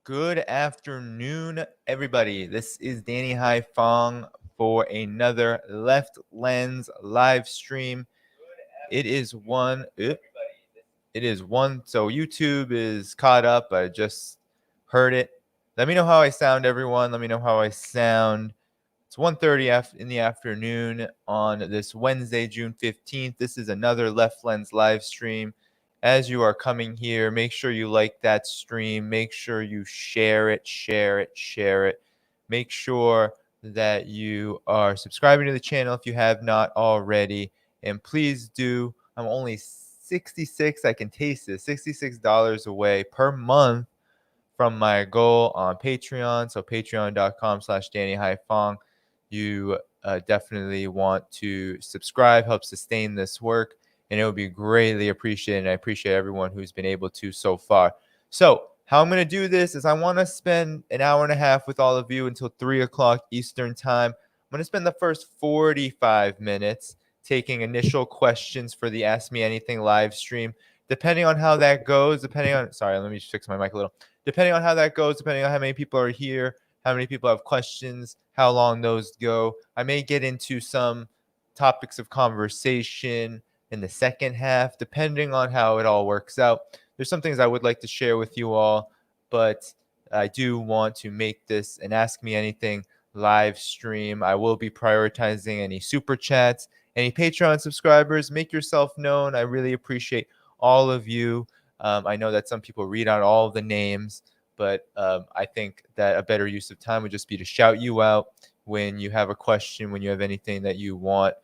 Good afternoon, everybody. This is Danny Dhaiphong for another Left Lens live stream. It is one. It is one. So YouTube is caught up. I just heard it. Let me know how I sound, everyone. Let me know how I sound. It's 1:30 in the afternoon on this Wednesday, June 15th. This is another Left Lens live stream. As you are coming here, make sure you like that stream. Make sure you share it. Make sure that you are subscribing to the channel if you have not already. And please do. I'm only 66. I can taste it. $66 away per month from my goal on Patreon. So patreon.com/DannyHaiFong. You definitely want to subscribe, help sustain this work, and it would be greatly appreciated. And I appreciate everyone who's been able to so far. So how I'm going to do this is I want to spend an hour and a half with all of you until 3 o'clock Eastern time. I'm going to spend the first 45 minutes taking initial questions for the Ask Me Anything live stream. Depending on how that goes, sorry, let me just fix my mic a little. Depending on how that goes, depending on how many people are here, how many people have questions, how long those go, I may get into some topics of conversation in the second half, depending on how it all works out. There's some things I would like to share with you all, but I do want to make this an Ask Me Anything live stream. I will be prioritizing any super chats, any Patreon subscribers. Make yourself known. I really appreciate all of you. I know that some people read out all the names, but I think that a better use of time would just be to shout you out when you have a question, when you have anything that you want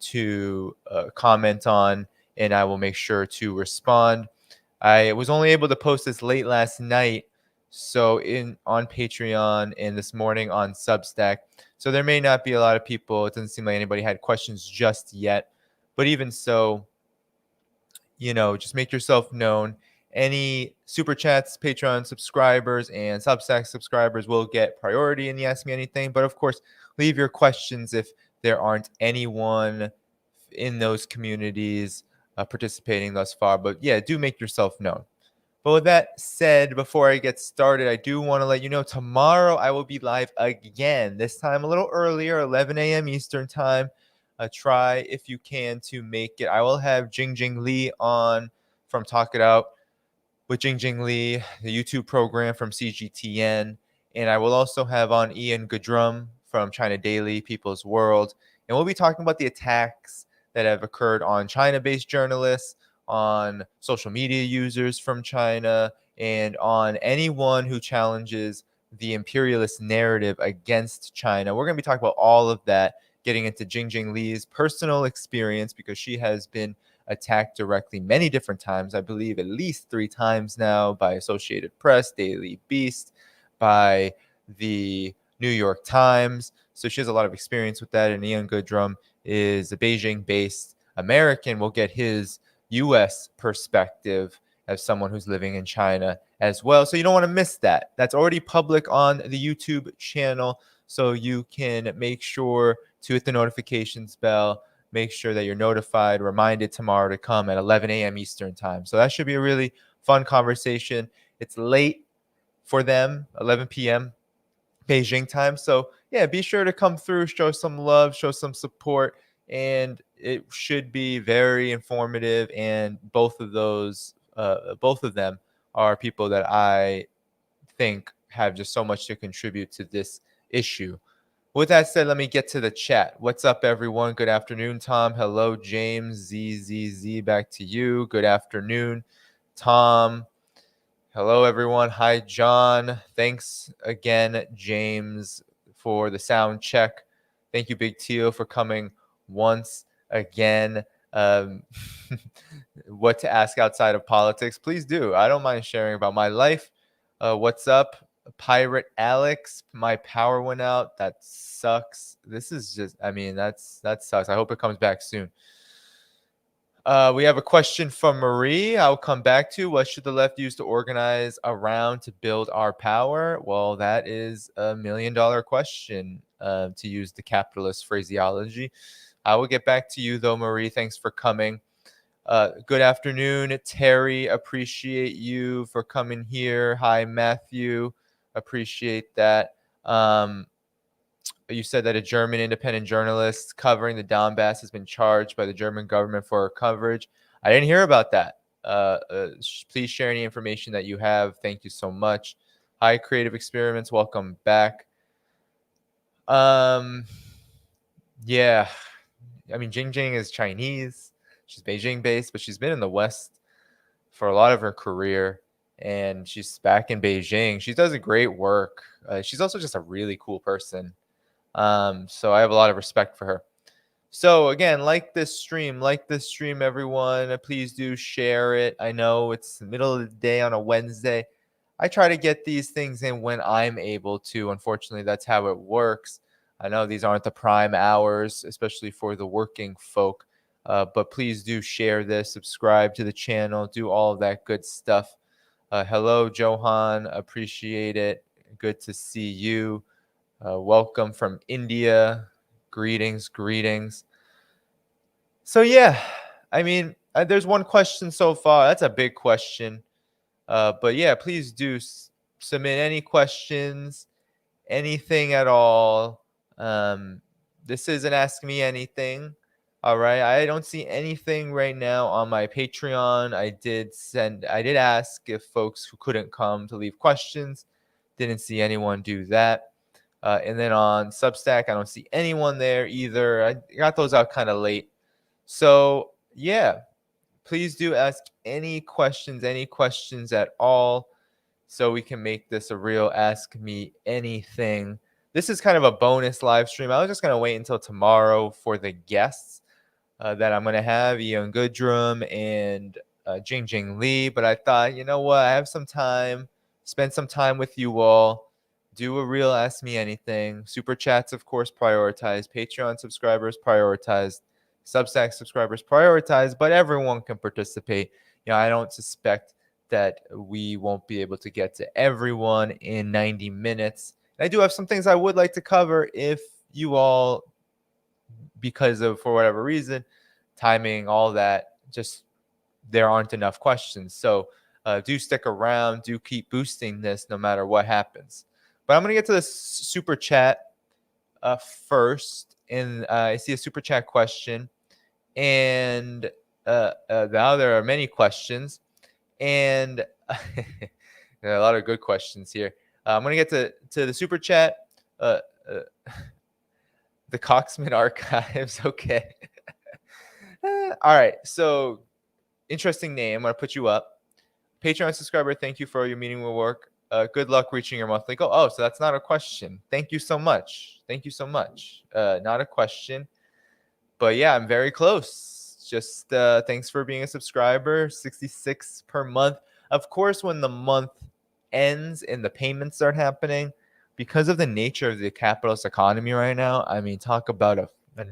to comment on, and I will make sure to respond. I was only able to post this late last night, so on Patreon and this morning on Substack. So there may not be a lot of people. It doesn't seem like anybody had questions just yet, but even so, just make yourself known. Any super chats, Patreon subscribers, and Substack subscribers will get priority in the Ask Me Anything. But of course, leave your questions if there aren't anyone in those communities participating thus far. But yeah, do make yourself known. But with that said, before I get started, I do want to let you know tomorrow I will be live again, this time a little earlier, 11 a.m. Eastern time. Try if you can to make it. I will have Jingjing Li on from Talk It Out with Jingjing Li, the YouTube program from CGTN. And I will also have on Ian Goodrum from China Daily, People's World. And we'll be talking about the attacks that have occurred on China-based journalists, on social media users from China, and on anyone who challenges the imperialist narrative against China. We're going to be talking about all of that, getting into Jingjing Li's personal experience because she has been attacked directly many different times, I believe at least 3 times now, by Associated Press, Daily Beast, by the New York Times. So she has a lot of experience with that. And Ian Goodrum is a Beijing-based American. We'll get his U.S. perspective as someone who's living in China as well. So you don't want to miss that. That's already public on the YouTube channel. So you can make sure to hit the notifications bell. Make sure that you're notified, reminded tomorrow to come at 11 a.m. Eastern time. So that should be a really fun conversation. It's late for them, 11 p.m. Beijing time. So yeah, be sure to come through, show some love, show some support, and it should be very informative. And both of them are people that I think have just so much to contribute to this issue. With that said, let me get to the chat. What's up, everyone? Good afternoon, Tom. Hello, James. ZZZ, back to you. Good afternoon, Tom. Hello, everyone. Hi, John. Thanks again, James, for the sound check. Thank you, Big Tio, for coming once again. What to ask outside of politics, please do. I don't mind sharing about my life. What's up, Pirate Alex? My power went out. That sucks. This is just, that sucks. I hope it comes back soon. We have a question from Marie. I'll come back to. What should the left use to organize around to build our power? Well, that is a $1 million question, to use the capitalist phraseology. I will get back to you, though, Marie. Thanks for coming. Good afternoon, Terry. Appreciate you for coming here. Hi, Matthew. Appreciate that. You said that a German independent journalist covering the Donbass has been charged by the German government for her coverage. I didn't hear about that. Please share any information that you have. Thank you so much. Hi, Creative Experiments. Welcome back. Yeah. I mean, Jing Jing is Chinese. She's Beijing based, but she's been in the West for a lot of her career. And she's back in Beijing. She does a great work. She's also just a really cool person. So I have a lot of respect for her. So again, like this stream, everyone. Please do share it. I know it's the middle of the day on a Wednesday. I try to get these things in when I'm able to. Unfortunately, that's how it works. I know these aren't the prime hours, especially for the working folk. But please do share this, subscribe to the channel, do all of that good stuff. Hello, Johan. Appreciate it. Good to see you. Welcome from India. Greetings. So yeah, I mean, there's one question so far. That's a big question. But yeah, please do submit any questions, anything at all. This isn't Ask Me Anything. All right. I don't see anything right now on my Patreon. I did ask if folks who couldn't come to leave questions. Didn't see anyone do that. And then on Substack, I don't see anyone there either. I got those out kind of late. So yeah, please do ask any questions at all, so we can make this a real Ask Me Anything. This is kind of a bonus live stream. I was just going to wait until tomorrow for the guests that I'm going to have, Ian Goodrum and Jing Jing Lee. But I thought, you know what? I have some time, spend some time with you all, do a real Ask Me Anything. Super chats, of course, prioritized. Patreon subscribers prioritized. Substack subscribers prioritized. But everyone can participate. You know, I don't suspect that we won't be able to get to everyone in 90 minutes. And I do have some things I would like to cover if you all, because of, for whatever reason, timing, all that, just there aren't enough questions. So do stick around, do keep boosting this no matter what happens. But I'm going to get to the super chat first. And I see a super chat question. And now there are many questions. And there are a lot of good questions here. I'm going to get to the super chat. The Coxman Archives. Okay. All right. So interesting name. I'm going to put you up. Patreon subscriber, thank you for your meaningful work. Good luck reaching your monthly goal. Oh, so that's not a question. Thank you so much. Not a question. But yeah, I'm very close. Just thanks for being a subscriber. 66 per month. Of course, when the month ends and the payments start happening, because of the nature of the capitalist economy right now, I mean, talk about a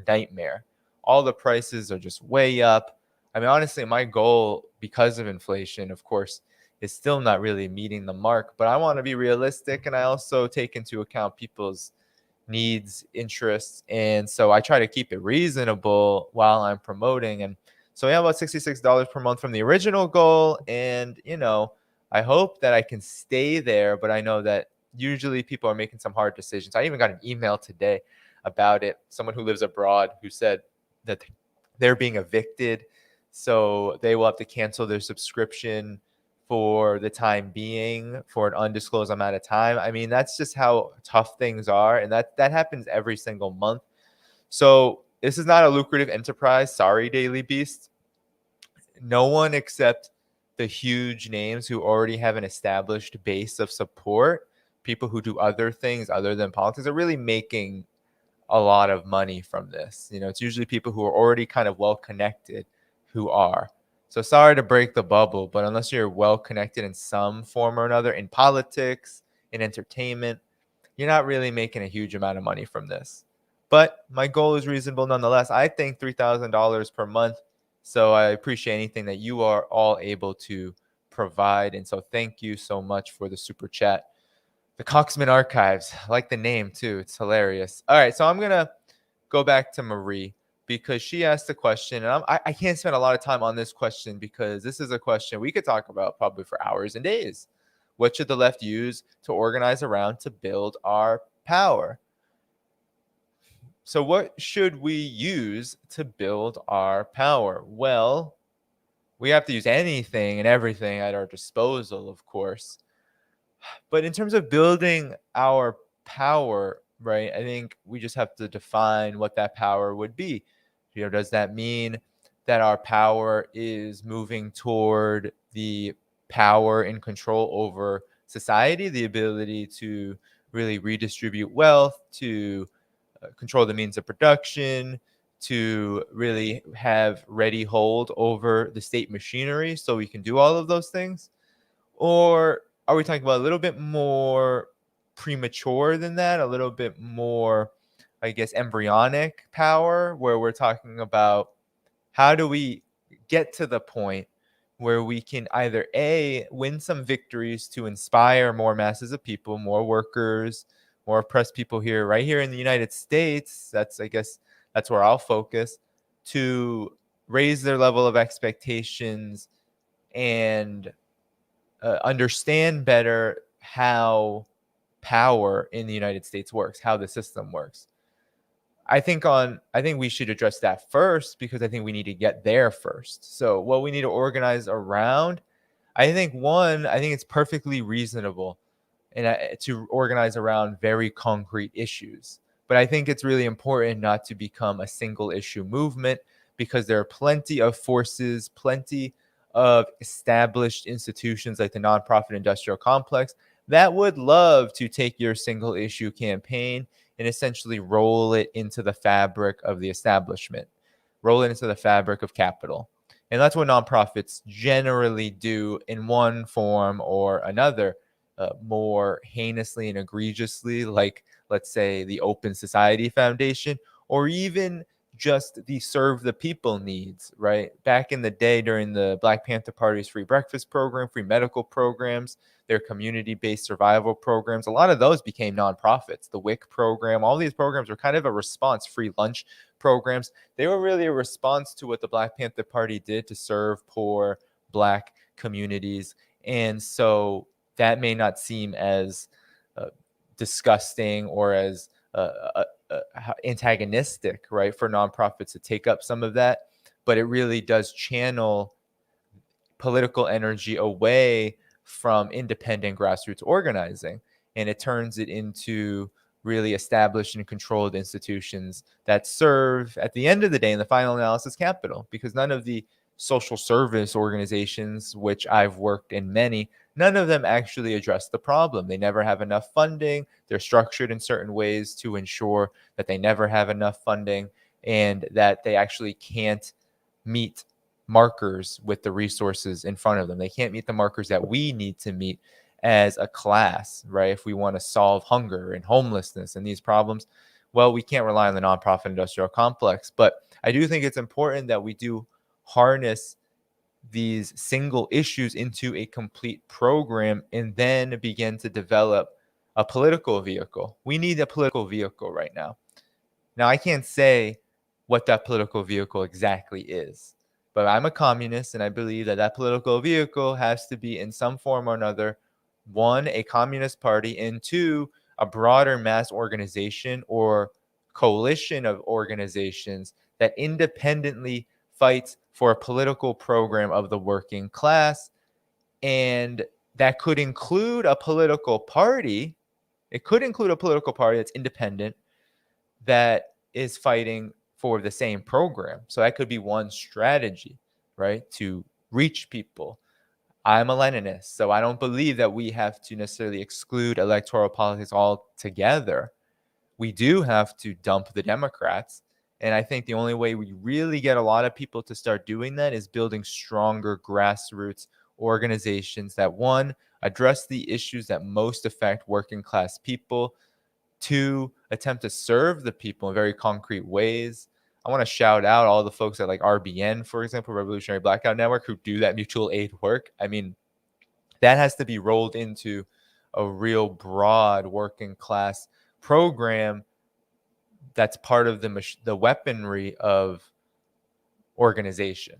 nightmare. All the prices are just way up. I mean, honestly, my goal, because of inflation, of course, is still not really meeting the mark. But I want to be realistic, and I also take into account people's needs, interests, and so I try to keep it reasonable while I'm promoting. And so we have about $66 per month from the original goal, and you know, I hope that I can stay there, but I know that usually people are making some hard decisions. I even got an email today about it, someone who lives abroad who said that they're being evicted, so they will have to cancel their subscription for the time being for an undisclosed amount of time. I mean, that's just how tough things are, and that happens every single month. So this is not a lucrative enterprise. Sorry, Daily Beast. No one except the huge names who already have an established base of support, people who do other things other than politics, are really making a lot of money from this. You know, it's usually people who are already kind of well connected who are. So sorry to break the bubble, but unless you're well connected in some form or another, in politics, in entertainment, you're not really making a huge amount of money from this. But my goal is reasonable nonetheless. I think $3,000 per month. So I appreciate anything that you are all able to provide. And so thank you so much for the super chat. The Coxman Archives. I like the name too. It's hilarious. All right, so I'm going to go back to Marie because she asked a question. And I can't spend a lot of time on this question because this is a question we could talk about probably for hours and days What should the left use to organize around to build our power? So what should we use to build our power? Well, we have to use anything and everything at our disposal, of course. But in terms of building our power, right, I think we just have to define what that power would be. Does that mean that our power is moving toward the power and control over society, the ability to really redistribute wealth, to control the means of production, to really have ready hold over the state machinery so we can do all of those things? Or are we talking about a little bit more premature than that, a little bit more, I guess, embryonic power, where we're talking about how do we get to the point where we can either A, win some victories to inspire more masses of people, more workers, more oppressed people here, right here in the United States, I guess that's where I'll focus, to raise their level of expectations and understand better how power in the United States works, how the system works. I think we should address that first, because I think we need to get there first. So what we need to organize around, I think it's perfectly reasonable and to organize around very concrete issues. But I think it's really important not to become a single issue movement, because there are plenty of forces, plenty of established institutions like the nonprofit industrial complex that would love to take your single issue campaign and essentially roll it into the fabric of the establishment, roll it into the fabric of capital. And that's what nonprofits generally do in one form or another, more heinously and egregiously, like, let's say, the Open Society Foundation, or even just the serve the people needs, right? Back in the day, during the Black Panther Party's free breakfast program, free medical programs, their community-based survival programs, a lot of those became nonprofits. The WIC program, all these programs were kind of a response, free lunch programs. They were really a response to what the Black Panther Party did to serve poor Black communities. And so that may not seem as disgusting or as antagonistic, right, for nonprofits to take up some of that, but it really does channel political energy away from independent grassroots organizing, and it turns it into really established and controlled institutions that serve, at the end of the day, in the final analysis, capital. Because none of the social service organizations, which I've worked in many, none of them actually address the problem. They never have enough funding. They're structured in certain ways to ensure that they never have enough funding, and that they actually can't meet markers with the resources in front of them. They can't meet the markers that we need to meet as a class, right? If we want to solve hunger and homelessness and these problems, well, we can't rely on the nonprofit industrial complex. But I do think it's important that we do harness these single issues into a complete program and then begin to develop a political vehicle. We need a political vehicle right now. Now, I can't say what that political vehicle exactly is, but I'm a communist, and I believe that that political vehicle has to be, in some form or another, one, a communist party, and two, a broader mass organization or coalition of organizations that independently fights for a political program of the working class. And that could include a political party. It could include a political party that's independent, that is fighting for the same program. So that could be one strategy, right, to reach people. I'm a Leninist, so I don't believe that we have to necessarily exclude electoral politics altogether. We do have to dump the Democrats. And I think the only way we really get a lot of people to start doing that is building stronger grassroots organizations that, one, address the issues that most affect working class people, two, attempt to serve the people in very concrete ways. I want to shout out all the folks at, like, RBN, for example, Revolutionary Blackout Network, who do that mutual aid work. I mean, that has to be rolled into a real broad working class program that's part of the weaponry of organization.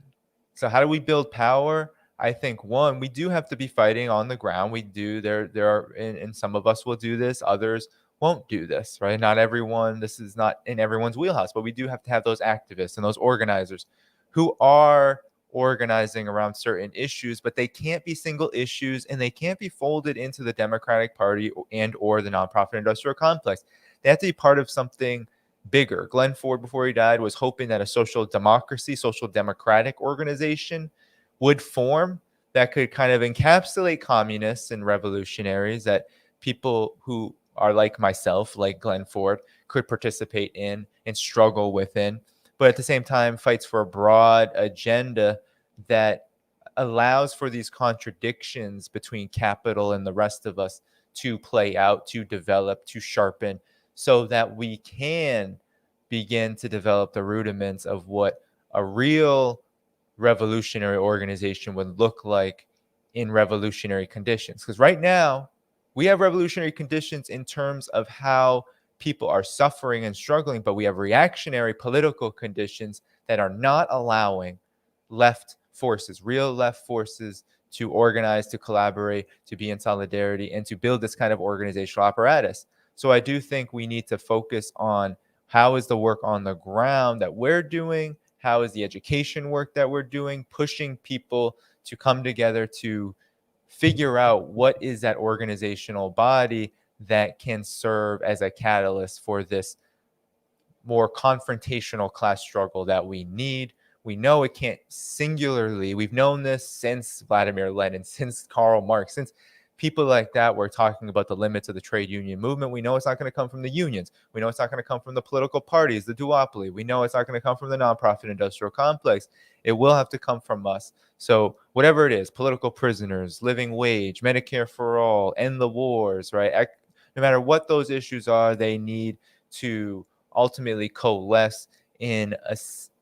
So how do we build power? I think one, we do have to be fighting on the ground. We do. There are, and some of us will do this. Others won't do this, right? Not everyone. This is not in everyone's wheelhouse, but we do have to have those activists and those organizers who are organizing around certain issues, but they can't be single issues and they can't be folded into the Democratic Party and or the nonprofit industrial complex. They have to be part of something bigger. Glenn Ford, before he died, was hoping that a social democracy, social democratic organization would form that could kind of encapsulate communists and revolutionaries, that people who are like myself, like Glenn Ford, could participate in and struggle within, but at the same time fights for a broad agenda that allows for these contradictions between capital and the rest of us to play out, to develop, to sharpen, so that we can begin to develop the rudiments of what a real revolutionary organization would look like in revolutionary conditions. Because right now, we have revolutionary conditions in terms of how people are suffering and struggling, but we have reactionary political conditions that are not allowing left forces, real left forces, to organize, to collaborate, to be in solidarity, and to build this kind of organizational apparatus. So I do think we need to focus on how is the work on the ground that we're doing, how is the education work that we're doing, pushing people to come together to figure out what is that organizational body that can serve as a catalyst for this more confrontational class struggle that we need. We know it can't singularly, we've known this since Vladimir Lenin, since Karl Marx, since people like that were talking about the limits of the trade union movement. We know it's not going to come from the unions. We know it's not going to come from the political parties, the duopoly. We know it's not going to come from the nonprofit industrial complex. It will have to come from us. So whatever it is, political prisoners, living wage, Medicare for all, end the wars, right? No matter what those issues are, they need to ultimately coalesce in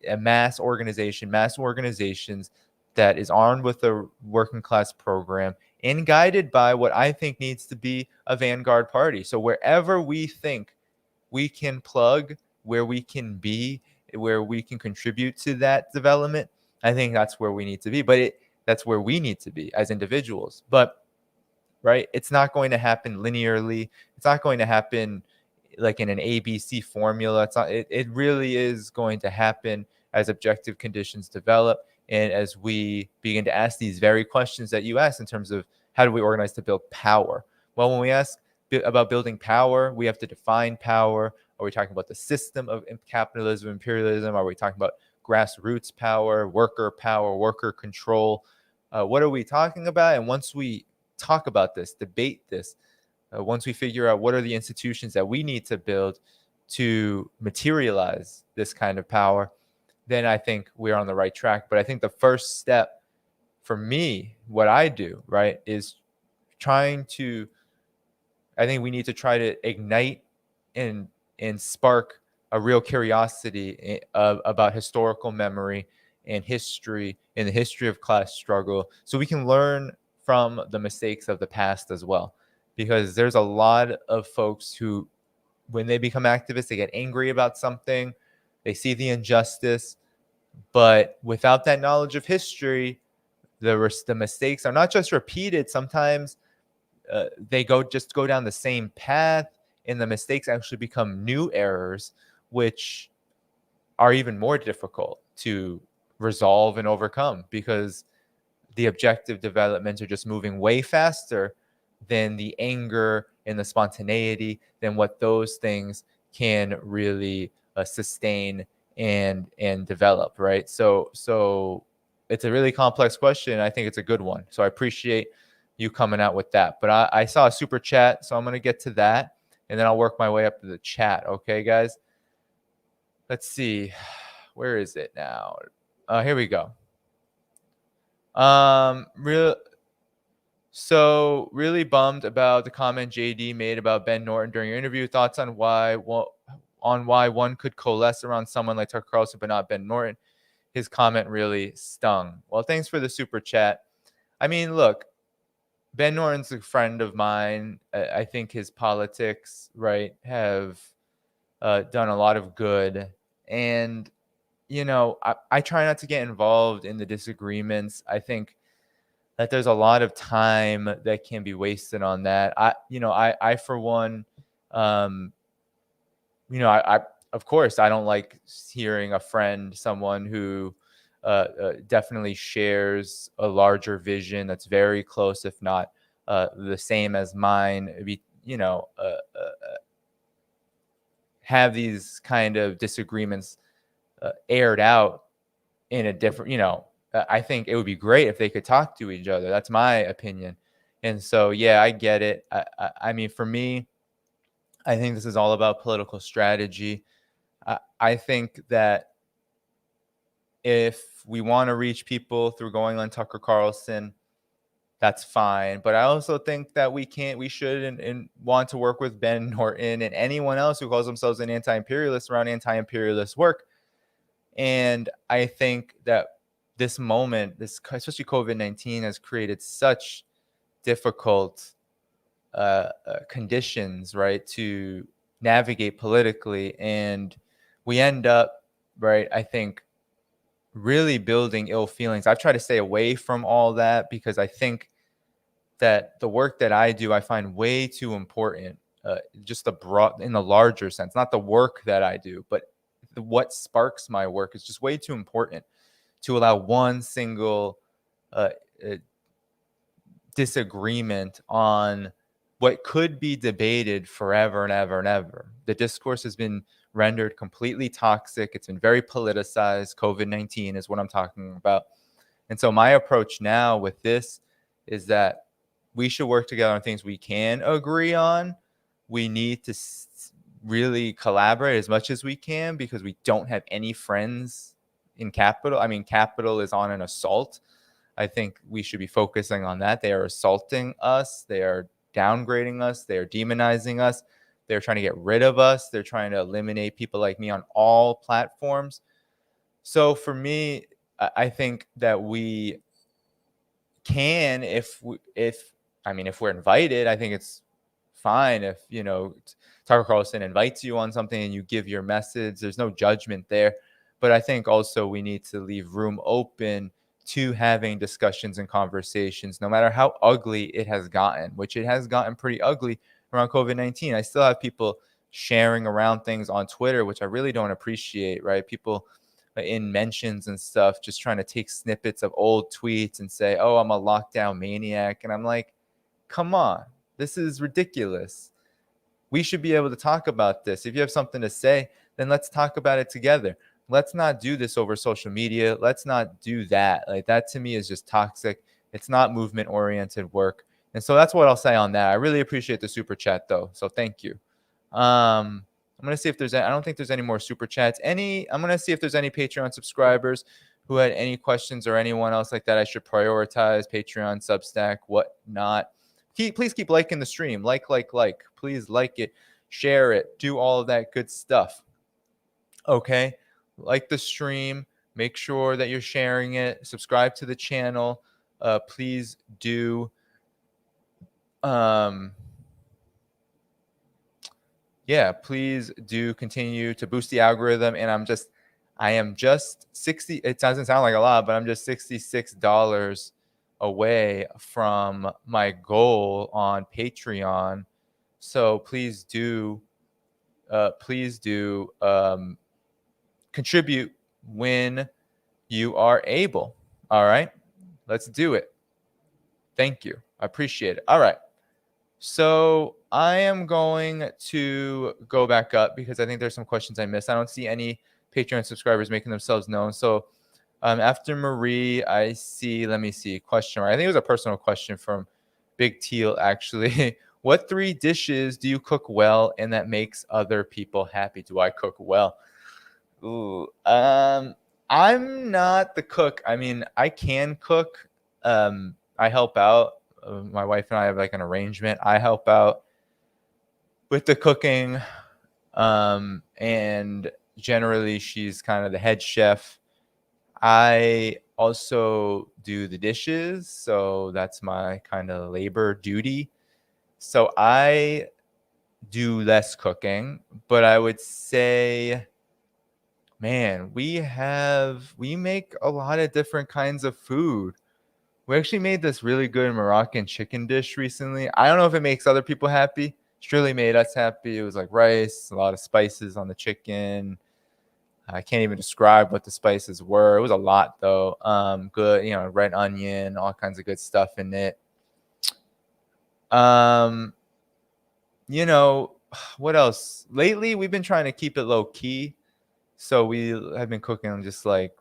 a mass organizations that is armed with a working class program and guided by what I think needs to be a vanguard party. So wherever we think we can plug, where we can be, where we can contribute to that development, I think that's where we need to be. But that's where we need to be as individuals. But right, it's not going to happen linearly. It's not going to happen like in an ABC formula. It's not. It really is going to happen as objective conditions develop and as we begin to ask these very questions that you asked in terms of how do we organize to build power. Well, when we ask about building power, we have to define power. Are we talking about the system of capitalism, imperialism? Are we talking about grassroots power, worker control? What are we talking about? And once we talk about this, debate this, once we figure out what are the institutions that we need to build to materialize this kind of power, then I think we're on the right track. But I think the first step for me, what I do, right, is I think we need to try to ignite and spark a real curiosity about historical memory and history and the history of class struggle, so we can learn from the mistakes of the past as well. Because there's a lot of folks who, when they become activists, they get angry about something, they see the injustice, but without that knowledge of history, the mistakes are not just repeated. Sometimes they go down the same path, and the mistakes actually become new errors, which are even more difficult to resolve and overcome because the objective developments are just moving way faster than the anger and the spontaneity, than what those things can really sustain and develop, right? So it's a really complex question. I think it's a good one. So I appreciate you coming out with that. But I saw a super chat, so I'm going to get to that, and then I'll work my way up to the chat. Okay, guys? Let's see. Where is it now? Here we go. Really bummed about the comment JD made about Ben Norton during your interview. Thoughts on why one could coalesce around someone like Tucker Carlson but not Ben Norton? His comment really stung. Well, thanks for the super chat. I mean, look, Ben Norton's a friend of mine. I think his politics, right, have done a lot of good. And, I try not to get involved in the disagreements. I think that there's a lot of time that can be wasted on that. I for one, um, I of course I don't like hearing a friend, someone who definitely shares a larger vision that's very close, if not the same as mine, be have these kind of disagreements aired out in a different, I think it would be great if they could talk to each other. That's my opinion. And so, yeah, I get it. I mean, for me, I think this is all about political strategy. I think that if we want to reach people through going on Tucker Carlson, that's fine. But I also think that we should and want to work with Ben Norton and anyone else who calls themselves an anti-imperialist around anti-imperialist work. And I think that this moment, especially COVID-19, has created such difficult conditions, right, to navigate politically. And we end up, right, I think, really building ill feelings. I've tried to stay away from all that because I think that the work that I do, I find way too important. Just in the larger sense, not the work that I do, but what sparks my work is just way too important to allow one single uh, uh, disagreement on what could be debated forever and ever and ever. The discourse has been rendered completely toxic. It's been very politicized. COVID-19 is what I'm talking about. And so my approach now with this is that we should work together on things we can agree on. We need to really collaborate as much as we can because we don't have any friends in Capitol. I mean, Capitol is on an assault. I think we should be focusing on that. They are assaulting us. They are downgrading us. They are demonizing us. They're trying to get rid of us. They're trying to eliminate people like me on all platforms. So for me, I think that we can, if we're invited, I think it's fine if, Tucker Carlson invites you on something and you give your message. There's no judgment there. But I think also we need to leave room open to having discussions and conversations, no matter how ugly it has gotten, which it has gotten pretty ugly around COVID-19. I still have people sharing around things on Twitter, which I really don't appreciate, right? People in mentions and stuff just trying to take snippets of old tweets and say, oh, I'm a lockdown maniac. And I'm like, come on, this is ridiculous. We should be able to talk about this. If you have something to say, then let's talk about it together. Let's not do this over social media. Let's not do that. Like, that to me is just toxic. It's not movement oriented work. And so that's what I'll say on that. I really appreciate the super chat though. So thank you. I'm going to see if there's I don't think there's any more super chats. I'm going to see if there's any Patreon subscribers who had any questions or anyone else like that I should prioritize. Patreon, Substack, whatnot. Please keep liking the stream. Like. Please like it, share it, do all of that good stuff. Okay? Like the stream. Make sure that you're sharing it. Subscribe to the channel. Please do. Please do continue to boost the algorithm. And I am just 60. It doesn't sound like a lot, but I'm just $66 away from my goal on Patreon. So please do contribute when you are able. All right, let's do it. Thank you. I appreciate it. All right. So I am going to go back up because I think there's some questions I missed. I don't see any Patreon subscribers making themselves known. So after Marie, I see, let me see, question mark. I think it was a personal question from Big Teal, actually. What 3 dishes do you cook well and that makes other people happy? Do I cook well? Ooh, I'm not the cook. I mean, I can cook. I help out. My wife and I have like an arrangement. I help out with the cooking, and generally she's kind of the head chef. I also do the dishes, so that's my kind of labor duty. So I do less cooking, but I would say, man, we make a lot of different kinds of food. We actually made this really good Moroccan chicken dish recently. I don't know if it makes other people happy. It's really made us happy. It was like rice, a lot of spices on the chicken. I can't even describe what the spices were. It was a lot though. Good, red onion, all kinds of good stuff in it. What else? Lately, we've been trying to keep it low key. So we have been cooking just like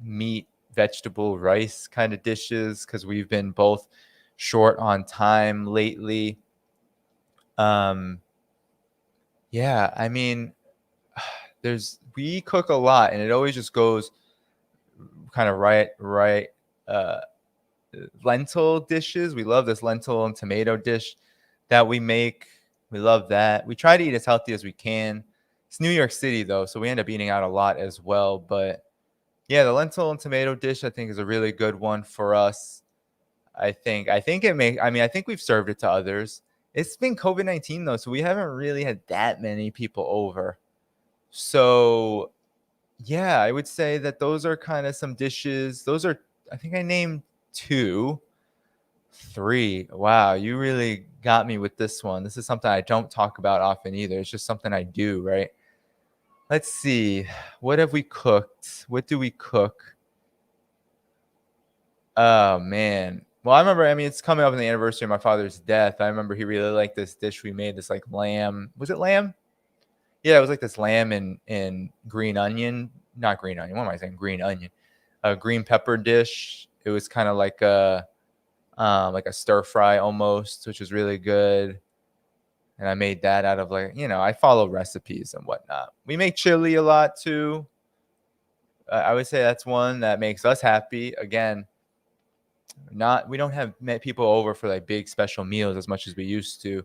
meat, vegetable, rice kind of dishes because we've been both short on time lately. Yeah, I mean, we cook a lot and it always just goes kind of right. Lentil dishes. We love this lentil and tomato dish that we make. We love that. We try to eat as healthy as we can. It's New York City though, so we end up eating out a lot as well. But yeah, the lentil and tomato dish I think is a really good one for us. I think I think we've served it to others. It's been COVID-19 though, so we haven't really had that many people over. So yeah, I would say that those are kind of some dishes. I think I named 2. 3. Wow, you really got me with this one. This is something I don't talk about often either. It's just something I do, right? Let's see. What have we cooked? What do we cook? Oh, man. Well, I remember, it's coming up on the anniversary of my father's death. I remember he really liked this dish we made, this like lamb. Was it lamb? Yeah, it was like this lamb and green onion. Not green onion. What am I saying? Green onion. A green pepper dish. It was kind of like a stir fry almost, which was really good. And I made that out of I follow recipes and whatnot. We make chili a lot too. I would say that's one that makes us happy. Again, we don't have met people over for like big special meals as much as we used to.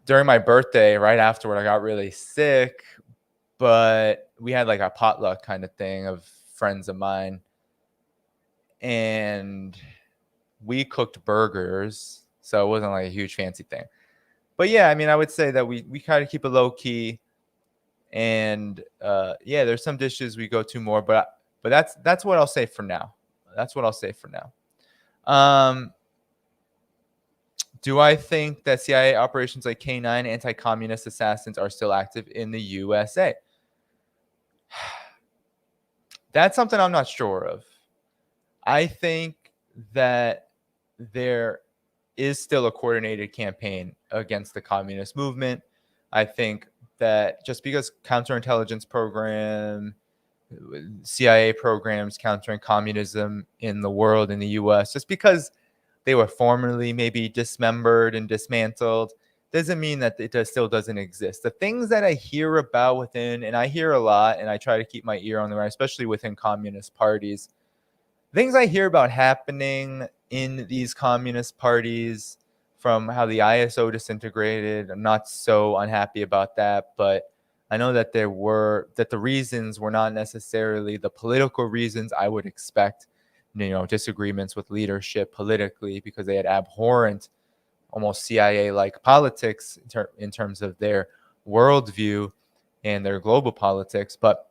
During my birthday, right afterward, I got really sick, but we had like a potluck kind of thing of friends of mine. And we cooked burgers, so it wasn't like a huge fancy thing. But yeah, I would say that we kind of keep it low key, and yeah, there's some dishes we go to more, but that's what I'll say for now. That's what I'll say for now. Do I think that CIA operations like K9 anti-communist assassins are still active in the USA? That's something I'm not sure of. I think that there is still a coordinated campaign against the communist movement. I think that just because counterintelligence program, CIA programs countering communism in the world, in the US, just because they were formerly maybe dismembered and dismantled, doesn't mean that it still doesn't exist. The things that I hear about within, and I hear a lot, and I try to keep my ear on the ground, especially within communist parties, things I hear about happening in these communist parties, from how the ISO disintegrated, I'm not so unhappy about that, but I know that the reasons were not necessarily the political reasons I would expect, disagreements with leadership politically, because they had abhorrent, almost CIA-like politics in terms of their worldview and their global politics, but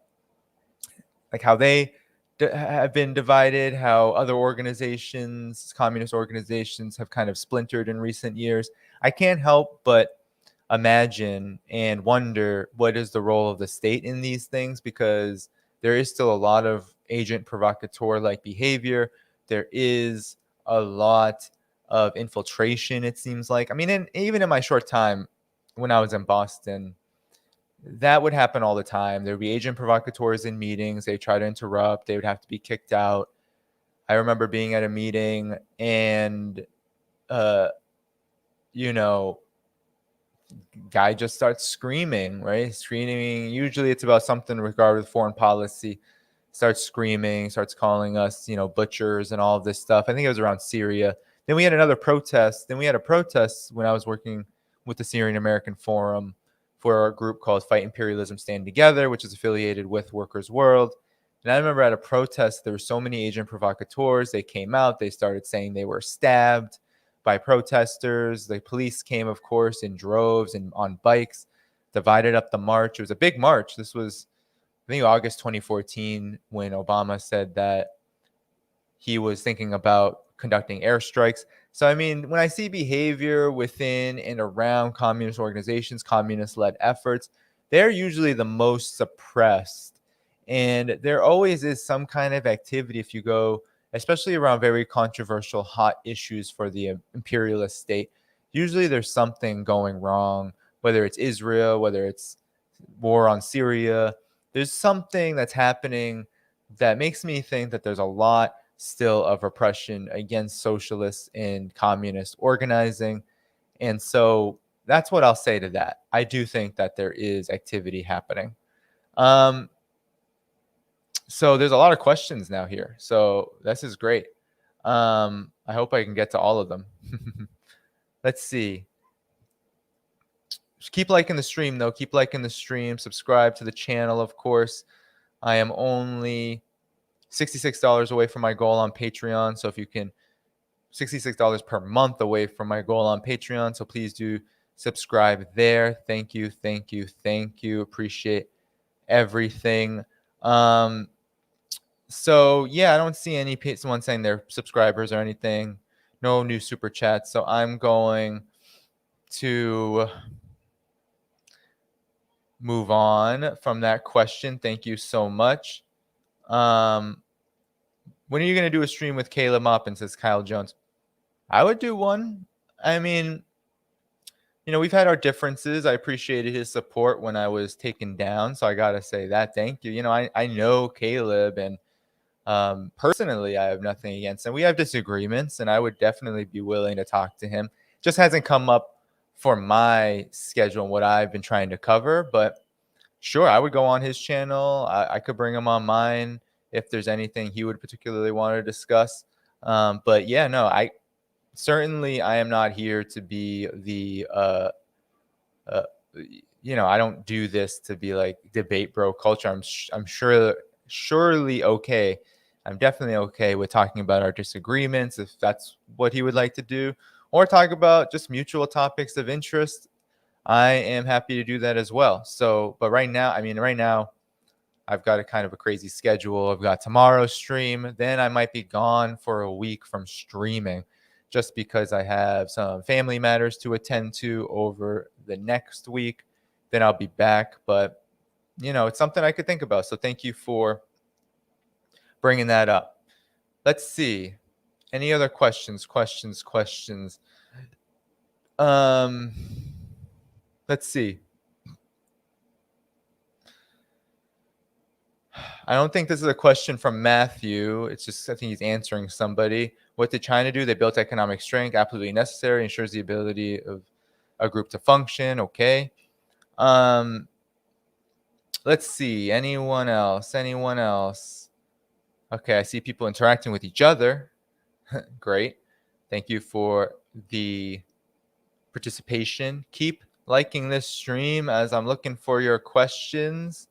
like how they have been divided, how other organizations, communist organizations, have kind of splintered in recent years. I can't help but imagine and wonder what is the role of the state in these things, because there is still a lot of agent provocateur like behavior. There is a lot of infiltration, it seems like. Even in my short time when I was in Boston, that would happen all the time. There would be agent provocateurs in meetings. They try to interrupt. They would have to be kicked out. I remember being at a meeting and, you know, guy just starts screaming, right? Screaming. Usually it's about something regarding foreign policy. Starts screaming, starts calling us, butchers and all of this stuff. I think it was around Syria. Then we had another protest. Then we had a protest when I was working with the Syrian American Forum for a group called Fight Imperialism Stand Together, which is affiliated with Workers' World. And I remember at a protest, there were so many agent provocateurs. They came out. They started saying they were stabbed by protesters. The police came, of course, in droves and on bikes, divided up the march. It was a big march. This was, I think, August 2014, when Obama said that he was thinking about conducting airstrikes. So, I mean, when I see behavior within and around communist organizations, communist-led efforts, they're usually the most suppressed. And there always is some kind of activity if you go, especially around very controversial, hot issues for the imperialist state. Usually there's something going wrong, whether it's Israel, whether it's war on Syria. There's something that's happening that makes me think that there's a lot still of repression against socialists and communist organizing. And so that's what I'll say to that. I do think that there is activity happening. So there's a lot of questions now here. So this is great. I hope I can get to all of them. Let's see. Just keep liking the stream, though. Keep liking the stream. Subscribe to the channel, of course. I am only $66 away from my goal on Patreon. So if you can, $66 per month away from my goal on Patreon. So please do subscribe there. Thank you. Thank you. Thank you. Appreciate everything. So yeah, I don't see someone saying they're subscribers or anything. No new super chats. So I'm going to move on from that question. Thank you so much. When are you going to do a stream with Caleb Moppin, says Kyle Jones? I would do one. I mean, we've had our differences. I appreciated his support when I was taken down. So I got to say that. Thank you. I know Caleb, and personally, I have nothing against him. We have disagreements, and I would definitely be willing to talk to him. Just hasn't come up for my schedule and what I've been trying to cover. But sure, I would go on his channel. I could bring him on mine if there's anything he would particularly want to discuss. But yeah, no, I am not here to be the I don't do this to be like debate bro culture. I'm surely okay. I'm definitely okay with talking about our disagreements if that's what he would like to do, or talk about just mutual topics of interest. I am happy to do that as well. So, but right now, I've got a kind of a crazy schedule. I've got tomorrow's stream. Then I might be gone for a week from streaming just because I have some family matters to attend to over the next week. Then I'll be back. But, it's something I could think about. So thank you for bringing that up. Let's see. Any other questions? Let's see. I don't think this is a question from Matthew. It's just, I think he's answering somebody. What did China do? They built economic strength, absolutely necessary, ensures the ability of a group to function. Okay. Let's see. Anyone else? Okay, I see people interacting with each other. Great. Thank you for the participation. Keep liking this stream as I'm looking for your questions.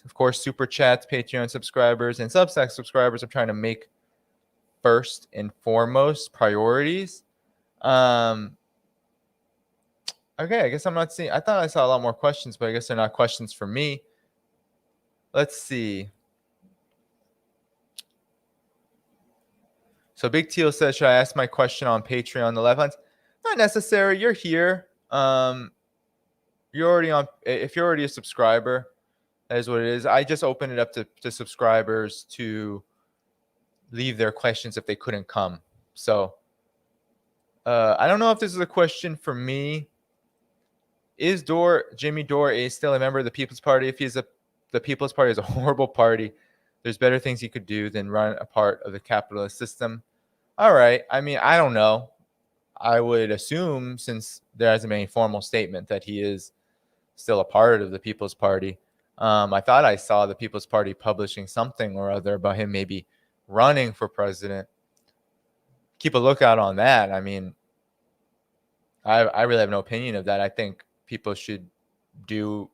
Of course, super chats, Patreon subscribers, and Substack subscribers I'm trying to make first and foremost priorities. Okay, I guess I'm not seeing. I thought I saw a lot more questions, but I guess they're not questions for me. Let's see. So Big Teal says, should I ask my question on Patreon on the left hand? Not necessary. You're here. You're already on. If you're already a subscriber, that is what it is. I just opened it up to subscribers to leave their questions if they couldn't come. So I don't know if this is a question for me. Is Jimmy Dore still a member of the People's Party? If the People's Party is a horrible party, there's better things he could do than run a part of the capitalist system. All right. I mean, I don't know. I would assume, since there hasn't been any formal statement, that he is still a part of the People's Party. I thought I saw the People's Party publishing something or other about him maybe running for president. Keep a lookout on that. I mean, I really have no opinion of that. I think people should do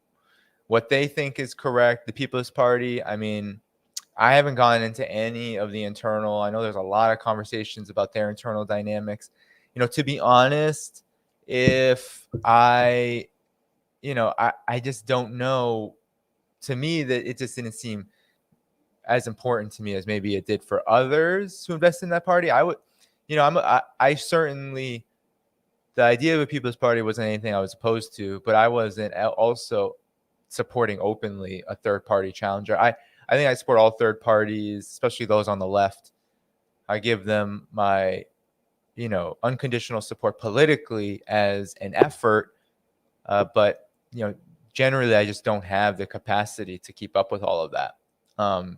what they think is correct. The People's Party, I mean, I haven't gone into any of the internal. I know there's a lot of conversations about their internal dynamics. To be honest, if I just don't know. To me, that it just didn't seem as important to me as maybe it did for others who invested in that party. I would, I certainly, the idea of a People's Party wasn't anything I was opposed to, but I wasn't also supporting openly a third party challenger. I think I support all third parties, especially those on the left. I give them my, unconditional support politically as an effort. But, generally, I just don't have the capacity to keep up with all of that.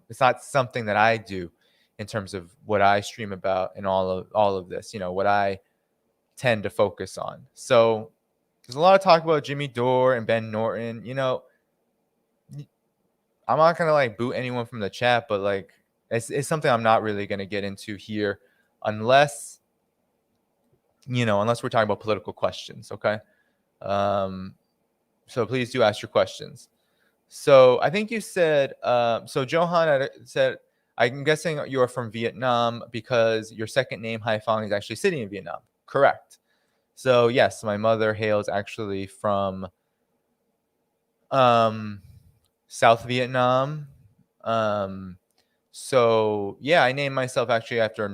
It's not something that I do in terms of what I stream about and all of this, what I tend to focus on. So there's a lot of talk about Jimmy Dore and Ben Norton. I'm not gonna like boot anyone from the chat, but like it's something I'm not really gonna get into here unless unless we're talking about political questions. Okay. So please do ask your questions. So I think you said, so Johan said, I'm guessing you're from Vietnam because your second name, Haiphong, is actually sitting in Vietnam. Correct. So yes, my mother hails actually from South Vietnam. So yeah, I named myself actually after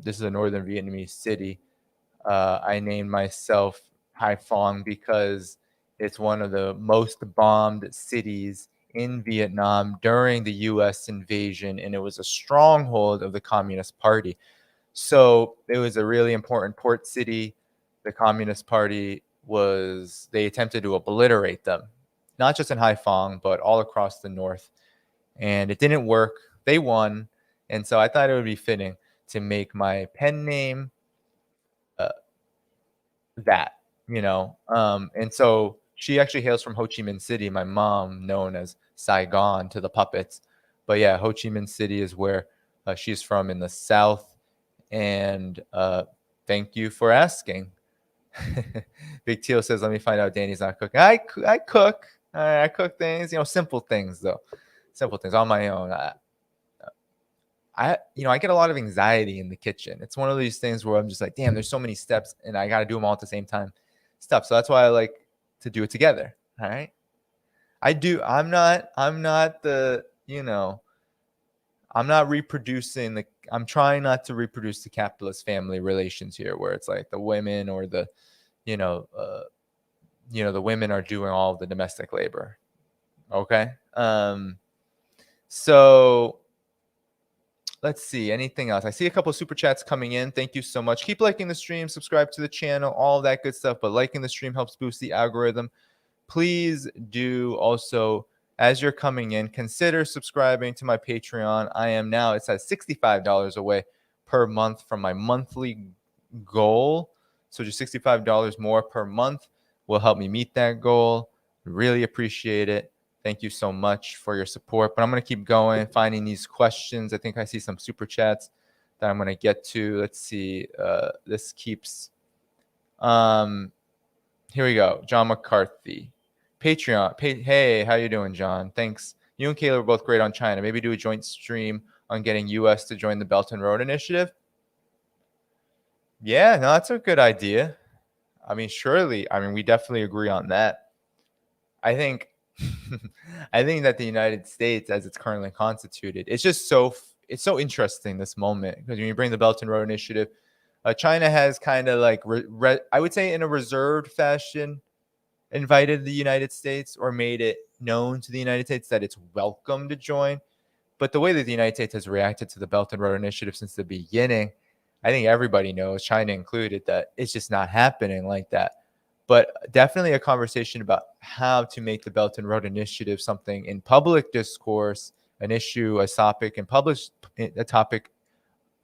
this is a northern Vietnamese city. I named myself Haiphong because it's one of the most bombed cities in Vietnam during the U.S. invasion, and it was a stronghold of the Communist Party. So it was a really important port city. The Communist Party they attempted to obliterate them, not just in Haiphong, but all across the north. And it didn't work. They won. And so I thought it would be fitting to make my pen name that, and so she actually hails from Ho Chi Minh City, my mom known as Saigon to the puppets. But yeah, Ho Chi Minh City is where she's from in the south. And thank you for asking. Big Teal says, let me find out Danny's not cooking. I cook. I cook things, simple things though. Simple things on my own. I get a lot of anxiety in the kitchen. It's one of these things where I'm just like, damn, there's so many steps and I got to do them all at the same time. So that's why I like to do it together. All right. I'm not I'm not reproducing I'm trying not to reproduce the capitalist family relations here where it's like the women or the women are doing all of the domestic labor. Okay. So let's see. Anything else? I see a couple of super chats coming in. Thank you so much. Keep liking the stream, subscribe to the channel, all that good stuff. But liking the stream helps boost the algorithm. Please do also, as you're coming in, consider subscribing to my Patreon. I am now, it says $65 away per month from my monthly goal. So just $65 more per month will help me meet that goal. Really appreciate it. Thank you so much for your support. But I'm going to keep going, finding these questions. I think I see some super chats that I'm going to get to. Let's see. This keeps. Here we go. John McCarthy. Patreon. Hey, how you doing, John? Thanks. You and Kayla were both great on China. Maybe do a joint stream on getting U.S. to join the Belt and Road Initiative. Yeah, no, that's a good idea. I mean, surely. I mean, we definitely agree on that. I think that the United States, as it's currently constituted, it's so interesting this moment because when you bring the Belt and Road Initiative, China has kind of like I would say in a reserved fashion invited the United States or made it known to the United States that it's welcome to join. But the way that the United States has reacted to the Belt and Road Initiative since the beginning, I think everybody knows, China included, that it's just not happening like that. But definitely a conversation about how to make the Belt and Road Initiative something in public discourse, an issue, a topic, and a topic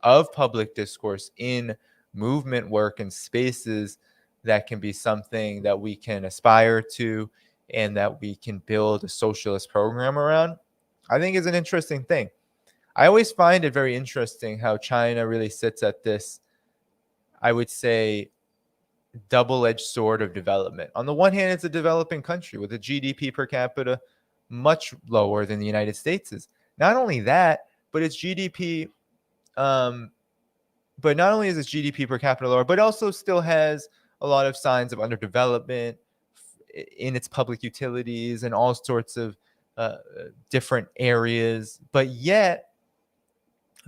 of public discourse in movement work and spaces that can be something that we can aspire to and that we can build a socialist program around, I think is an interesting thing. I always find it very interesting how China really sits at this, I would say, double-edged sword of development. On the one hand, it's a developing country with a GDP per capita much lower than the United States is. Not only that, but its GDP, but not only is its GDP per capita lower, but also still has a lot of signs of underdevelopment in its public utilities and all sorts of different areas. But yet,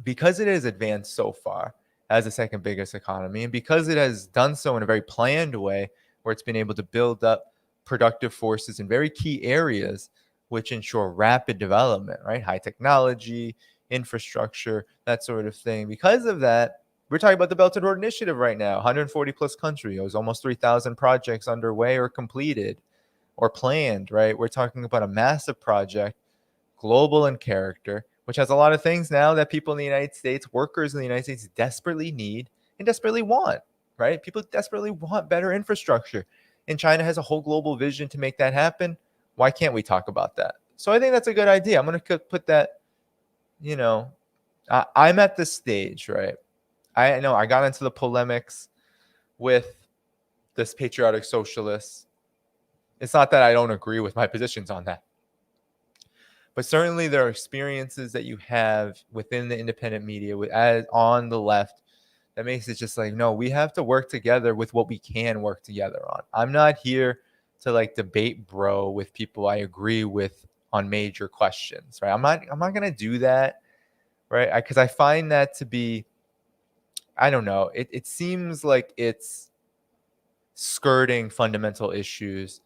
because it has advanced so far as the second biggest economy, and because it has done so in a very planned way, where it's been able to build up productive forces in very key areas, which ensure rapid development, right? High technology, infrastructure, that sort of thing. Because of that, we're talking about the Belt and Road Initiative right now, 140 plus countries. It was almost 3,000 projects underway or completed or planned, right? We're talking about a massive project, global in character, which has a lot of things now that people in the United States, workers in the United States, desperately need and desperately want, right? People desperately want better infrastructure. And China has a whole global vision to make that happen. Why can't we talk about that? So I think that's a good idea. I'm going to put that, you know, I'm at this stage, right? I know I got into the polemics with this patriotic socialist. It's not that I don't agree with my positions on that, but certainly there are experiences that you have within the independent media as on the left that makes it just like, no, we have to work together with what we can work together on. I'm not here to like debate bro with people I agree with on major questions, right? I'm not going to do that, right? Because I find that to be, I don't know, it seems like it's skirting fundamental issues.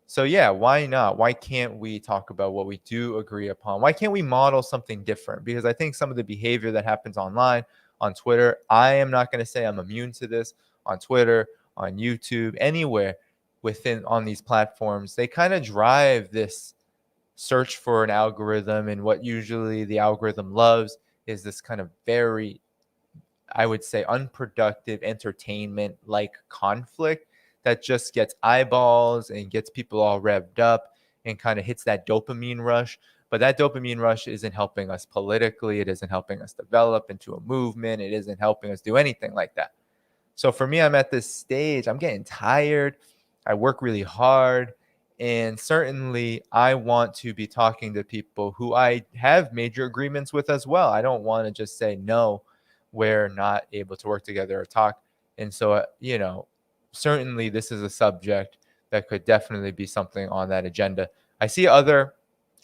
So yeah, why not? Why can't we talk about what we do agree upon? Why can't we model something different? Because I think some of the behavior that happens online, on Twitter, I am not going to say I'm immune to this. On Twitter, on YouTube, anywhere within on these platforms, they kind of drive this search for an algorithm, and what usually the algorithm loves is this kind of very, I would say, unproductive entertainment like conflict that just gets eyeballs and gets people all revved up and kind of hits that dopamine rush. But that dopamine rush isn't helping us politically. It isn't helping us develop into a movement. It isn't helping us do anything like that. So for me, I'm at this stage, I'm getting tired. I work really hard. And certainly, I want to be talking to people who I have major agreements with as well. I don't want to just say, no, we're not able to work together or talk. And so, certainly this is a subject that could definitely be something on that agenda. I see other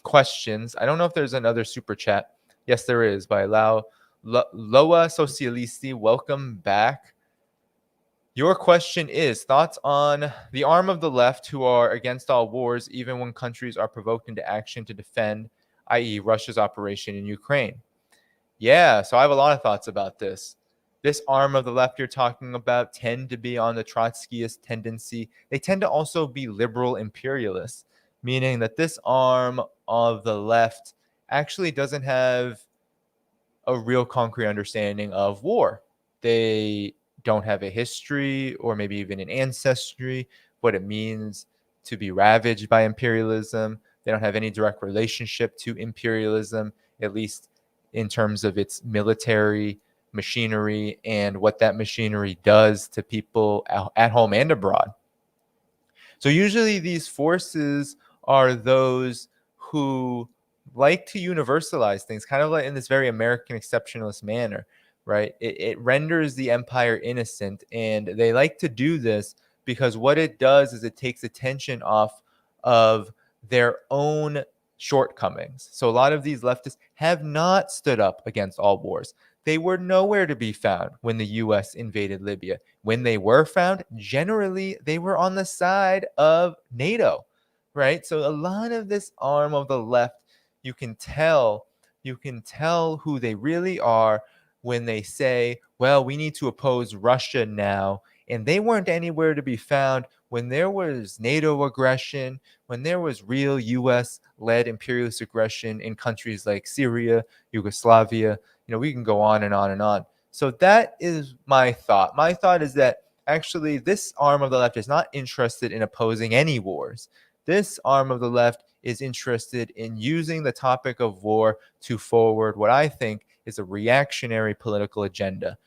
questions. I don't know if there's another super chat. Yes, there is by Loa Socialisti. Welcome back. Your question is thoughts on the arm of the left who are against all wars, even when countries are provoked into action to defend, i.e., Russia's operation in Ukraine. Yeah, so I have a lot of thoughts about this. This arm of the left you're talking about tend to be on the Trotskyist tendency. They tend to also be liberal imperialists, meaning that this arm of the left actually doesn't have a real concrete understanding of war. They don't have a history or maybe even an ancestry, what it means to be ravaged by imperialism. They don't have any direct relationship to imperialism, at least in terms of its military machinery and what that machinery does to people at home and abroad. So usually these forces are those who like to universalize things, kind of like in this very American exceptionalist manner, right? It renders the empire innocent, and they like to do this because what it does is it takes attention off of their own shortcomings. So a lot of these leftists have not stood up against all wars. They were nowhere to be found when the US invaded Libya. When they were found, generally they were on the side of NATO, right? So a lot of this arm of the left, you can tell who they really are when they say, well, we need to oppose Russia now. And they weren't anywhere to be found when there was NATO aggression, when there was real US-led imperialist aggression in countries like Syria, Yugoslavia. We can go on and on and on. So that is my thought. My thought is that actually this arm of the left is not interested in opposing any wars. This arm of the left is interested in using the topic of war to forward what I think is a reactionary political agenda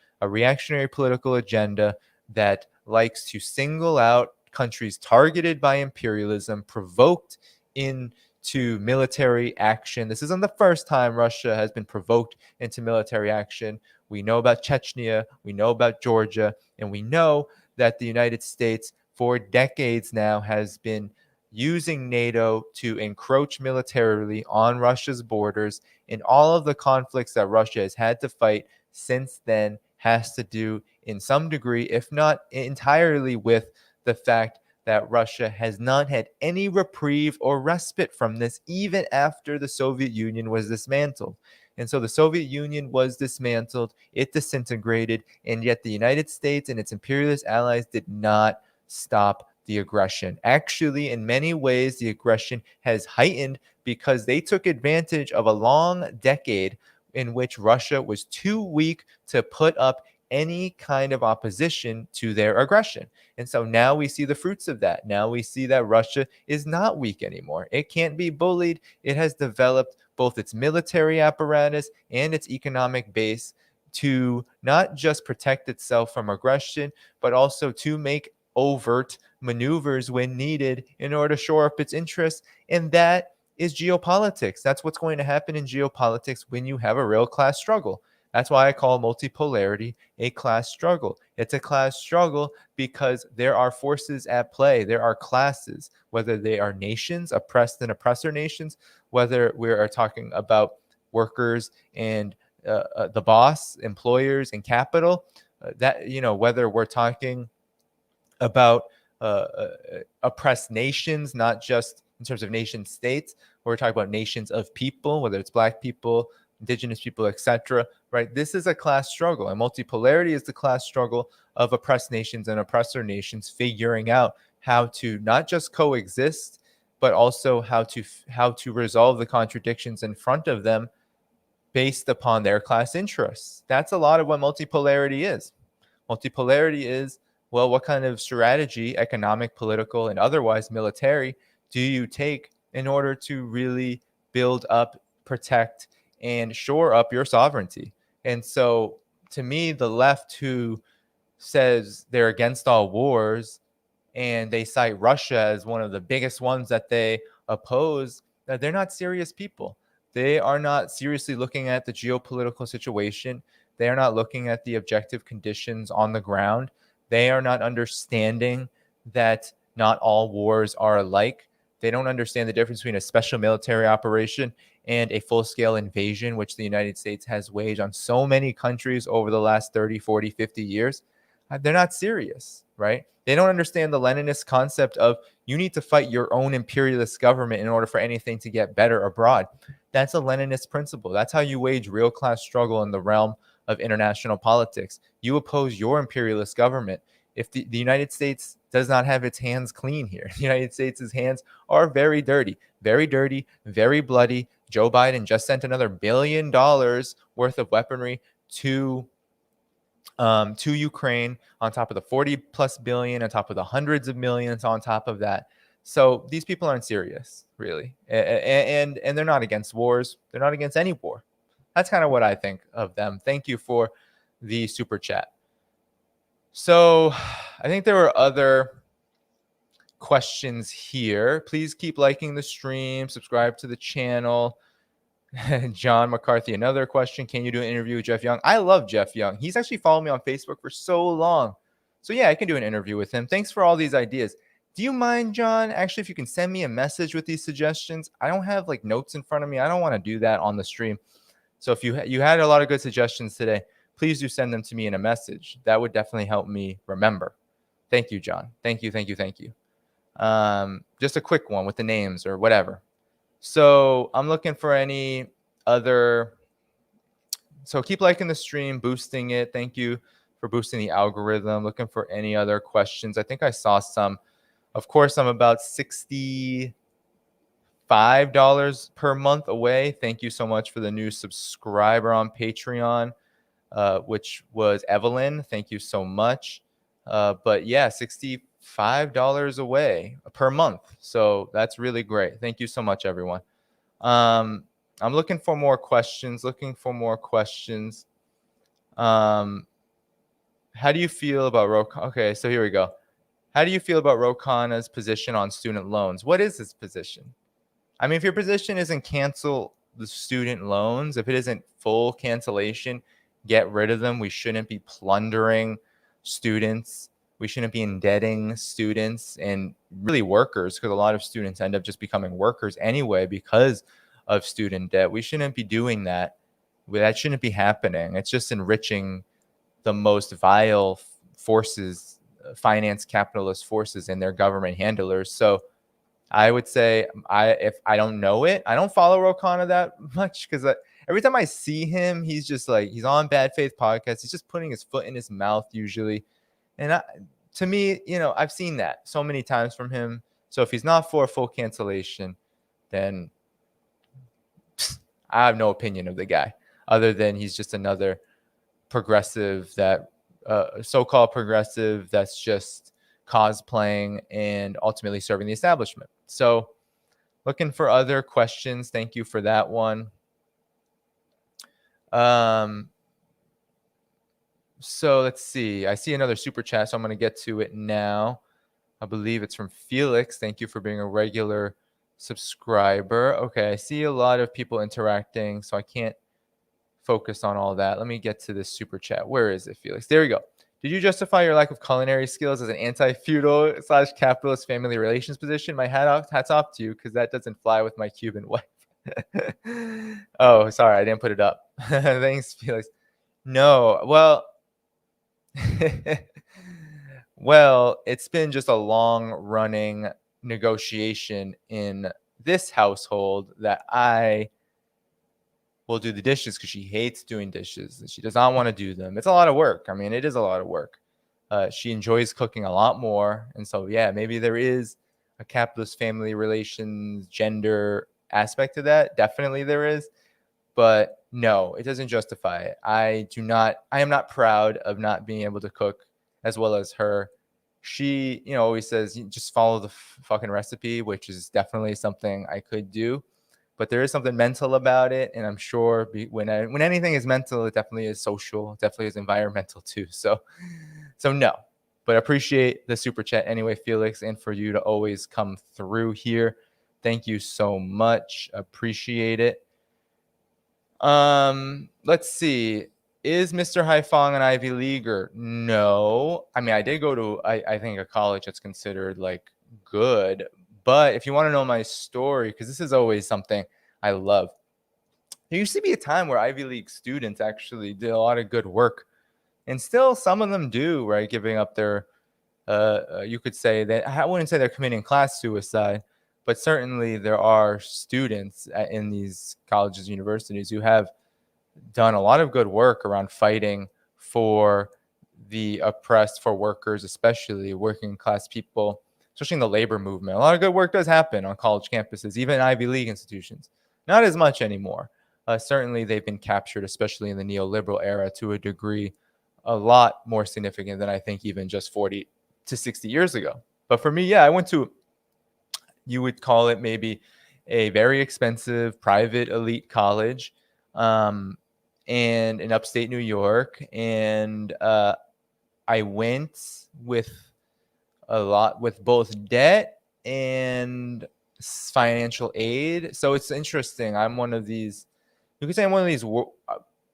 that likes to single out countries targeted by imperialism, provoked into military action. This isn't the first time Russia has been provoked into military action. We know about Chechnya, we know about Georgia, and we know that the United States for decades now has been using NATO to encroach militarily on Russia's borders, and all of the conflicts that Russia has had to fight since then has to do in some degree, if not entirely, with the fact that Russia has not had any reprieve or respite from this, even after the Soviet Union was dismantled. And so the Soviet Union was dismantled, it disintegrated, and yet the United States and its imperialist allies did not stop the aggression. Actually, in many ways, the aggression has heightened because they took advantage of a long decade in which Russia was too weak to put up any kind of opposition to their aggression. And so now we see the fruits of that. Now we see that Russia is not weak anymore. It can't be bullied. It has developed both its military apparatus and its economic base to not just protect itself from aggression, but also to make overt maneuvers when needed in order to shore up its interests. And that is geopolitics. That's what's going to happen in geopolitics when you have a real class struggle. That's why I call multipolarity a class struggle. It's a class struggle because there are forces at play. There are classes, whether they are nations, oppressed and oppressor nations, whether we are talking about workers and the boss, employers, and capital. Whether we're talking about oppressed nations, not just in terms of nation states. We're talking about nations of people, whether it's Black people, indigenous people, etc. Right? This is a class struggle, and multipolarity is the class struggle of oppressed nations and oppressor nations figuring out how to not just coexist, but also how to resolve the contradictions in front of them based upon their class interests. That's a lot of what multipolarity is. Multipolarity is, well, what kind of strategy, economic, political, and otherwise military, do you take in order to really build up, protect, and shore up your sovereignty? And so, to me, the left who says they're against all wars and they cite Russia as one of the biggest ones that they oppose, that they're not serious people. They are not seriously looking at the geopolitical situation. They are not looking at the objective conditions on the ground. They are not understanding that not all wars are alike. They don't understand the difference between a special military operation and a full-scale invasion, which the United States has waged on so many countries over the last 30, 40, 50 years. They're not serious, right? They don't understand the Leninist concept of you need to fight your own imperialist government in order for anything to get better abroad. That's a Leninist principle. That's how you wage real class struggle in the realm of international politics. You oppose your imperialist government. If the United States does not have its hands clean here, the United States' hands are very dirty, very bloody. Joe Biden just sent another $1 billion worth of weaponry to Ukraine, on top of the 40 plus billion, on top of the hundreds of millions on top of that. So these people aren't serious, really. And they're not against wars. They're not against any war. That's kind of what I think of them. Thank you for the super chat. So I think there were other questions here. Please keep liking the stream, subscribe to the channel. John McCarthy, another question. Can you do an interview with Jeff Young? I love Jeff Young. He's actually followed me on Facebook for so long. So yeah, I can do an interview with him. Thanks for all these ideas. Do you mind, John, actually, if you can send me a message with these suggestions? I don't have like notes in front of me. I don't want to do that on the stream. So if you had a lot of good suggestions today, please do send them to me in a message. That would definitely help me remember. Thank you, John. Thank you. Just a quick one with the names or whatever. So I'm looking for any other. So keep liking the stream, boosting it. Thank you for boosting the algorithm. Looking for any other questions. I think I saw some. Of course, I'm about $65 per month away. Thank you so much for the new subscriber on Patreon, which was Evelyn. Thank you so much. But yeah, $65 away per month. So that's really great. Thank you so much, everyone. I'm looking for more questions. How do you feel about Rokana? Okay, so here we go. How do you feel about Rokana's position on student loans? What is his position? I mean, if your position isn't cancel the student loans, if it isn't full cancellation, get rid of them. We shouldn't be plundering students We shouldn't be indebting students and really workers, because a lot of students end up just becoming workers anyway because of student debt. We shouldn't be doing that. That shouldn't be happening. It's just enriching the most vile forces, finance capitalist forces, and their government handlers. So I would say, if I don't know it, I don't follow Rokana that much, because every time I see him, he's just like, he's on Bad Faith podcast. He's just putting his foot in his mouth usually. And to me, I've seen that so many times from him. So if he's not for full cancellation, then I have no opinion of the guy, other than he's just another progressive, that so-called progressive, that's just cosplaying and ultimately serving the establishment. So looking for other questions. Thank you for that one. So let's see. I see another super chat, so I'm going to get to it now. I believe it's from Felix. Thank you for being a regular subscriber. Okay, I see a lot of people interacting, so I can't focus on all that. Let me get to this super chat. Where is it, Felix? There we go. Did you justify your lack of culinary skills as an anti-feudal / capitalist family relations position? My hats off to you, because that doesn't fly with my Cuban wife. Oh, sorry, I didn't put it up. Thanks, Felix. No, well, well, it's been just a long-running negotiation in this household that I will do the dishes, because she hates doing dishes and she does not want to do them. It's a lot of work. I mean, it is a lot of work. She enjoys cooking a lot more. And so, yeah, maybe there is a capitalist family relations gender aspect to that. Definitely there is. But no, it doesn't justify it. I am not proud of not being able to cook as well as her. She, always says, just follow the fucking recipe, which is definitely something I could do. But there is something mental about it, and I'm sure when anything is mental, it definitely is social. It definitely is environmental too. So no. But I appreciate the super chat anyway, Felix, and for you to always come through here. Thank you so much. Appreciate it. Let's see. Is Mr. Dhaiphong an Ivy Leaguer? No. I mean, I did go to, I think, a college that's considered like good. But if you want to know my story, because this is always something I love, there used to be a time where Ivy League students actually did a lot of good work. And still some of them do, right? Giving up their, you could say that, I wouldn't say they're committing class suicide, but certainly there are students in these colleges, universities, who have done a lot of good work around fighting for the oppressed, for workers, especially working class people, especially in the labor movement. A lot of good work does happen on college campuses, even Ivy League institutions. Not as much anymore. Certainly they've been captured, especially in the neoliberal era, to a degree a lot more significant than I think even just 40 to 60 years ago. But for me, yeah, I went to, you would call it maybe a very expensive private elite college, and in upstate New York. And I went with both debt and financial aid. So it's interesting. I'm one of these, you could say I'm one of these,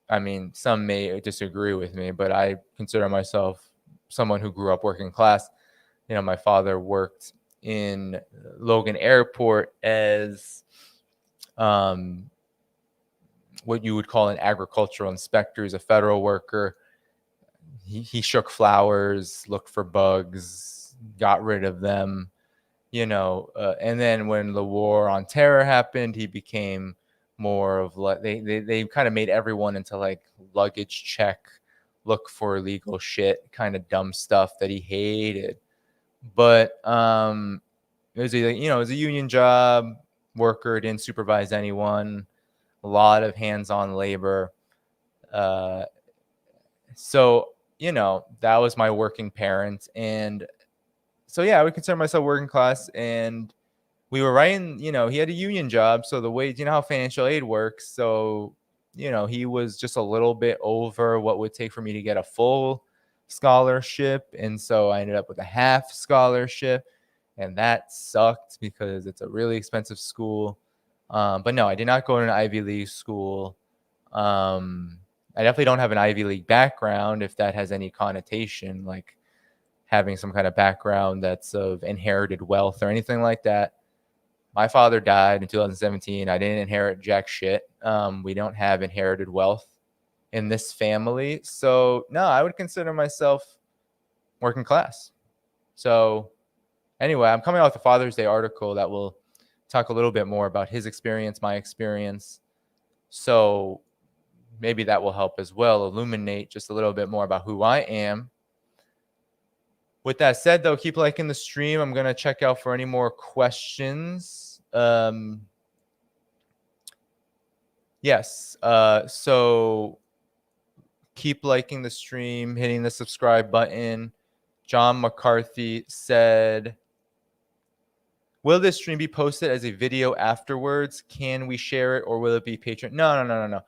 I mean, some may disagree with me, but I consider myself someone who grew up working class. My father worked in Logan Airport as what you would call an agricultural inspector. He's a federal worker. He shook flowers, looked for bugs, got rid of them, and then when the war on terror happened, he became more of like, they kind of made everyone into like luggage check, look for illegal shit, kind of dumb stuff that he hated. But it was it was a union job, worker, didn't supervise anyone, a lot of hands-on labor. So that was my working parent. And so, yeah, I would consider myself working class. And we were writing, he had a union job. So the way, how financial aid works. So, he was just a little bit over what would take for me to get a full scholarship. And so I ended up with a half scholarship. And that sucked because it's a really expensive school. But no, I did not go to an Ivy League school. I definitely don't have an Ivy League background, if that has any connotation. Like, having some kind of background that's of inherited wealth or anything like that. My father died in 2017. I didn't inherit jack shit. We don't have inherited wealth in this family. So, no, I would consider myself working class. So, anyway, I'm coming out with a Father's Day article that will talk a little bit more about his experience, my experience. So, maybe that will help as well illuminate just a little bit more about who I am. With that said, though, keep liking the stream. I'm going to check out for any more questions. Yes. So keep liking the stream, hitting the subscribe button. John McCarthy said, will this stream be posted as a video afterwards? Can we share it, or will it be Patreon? No.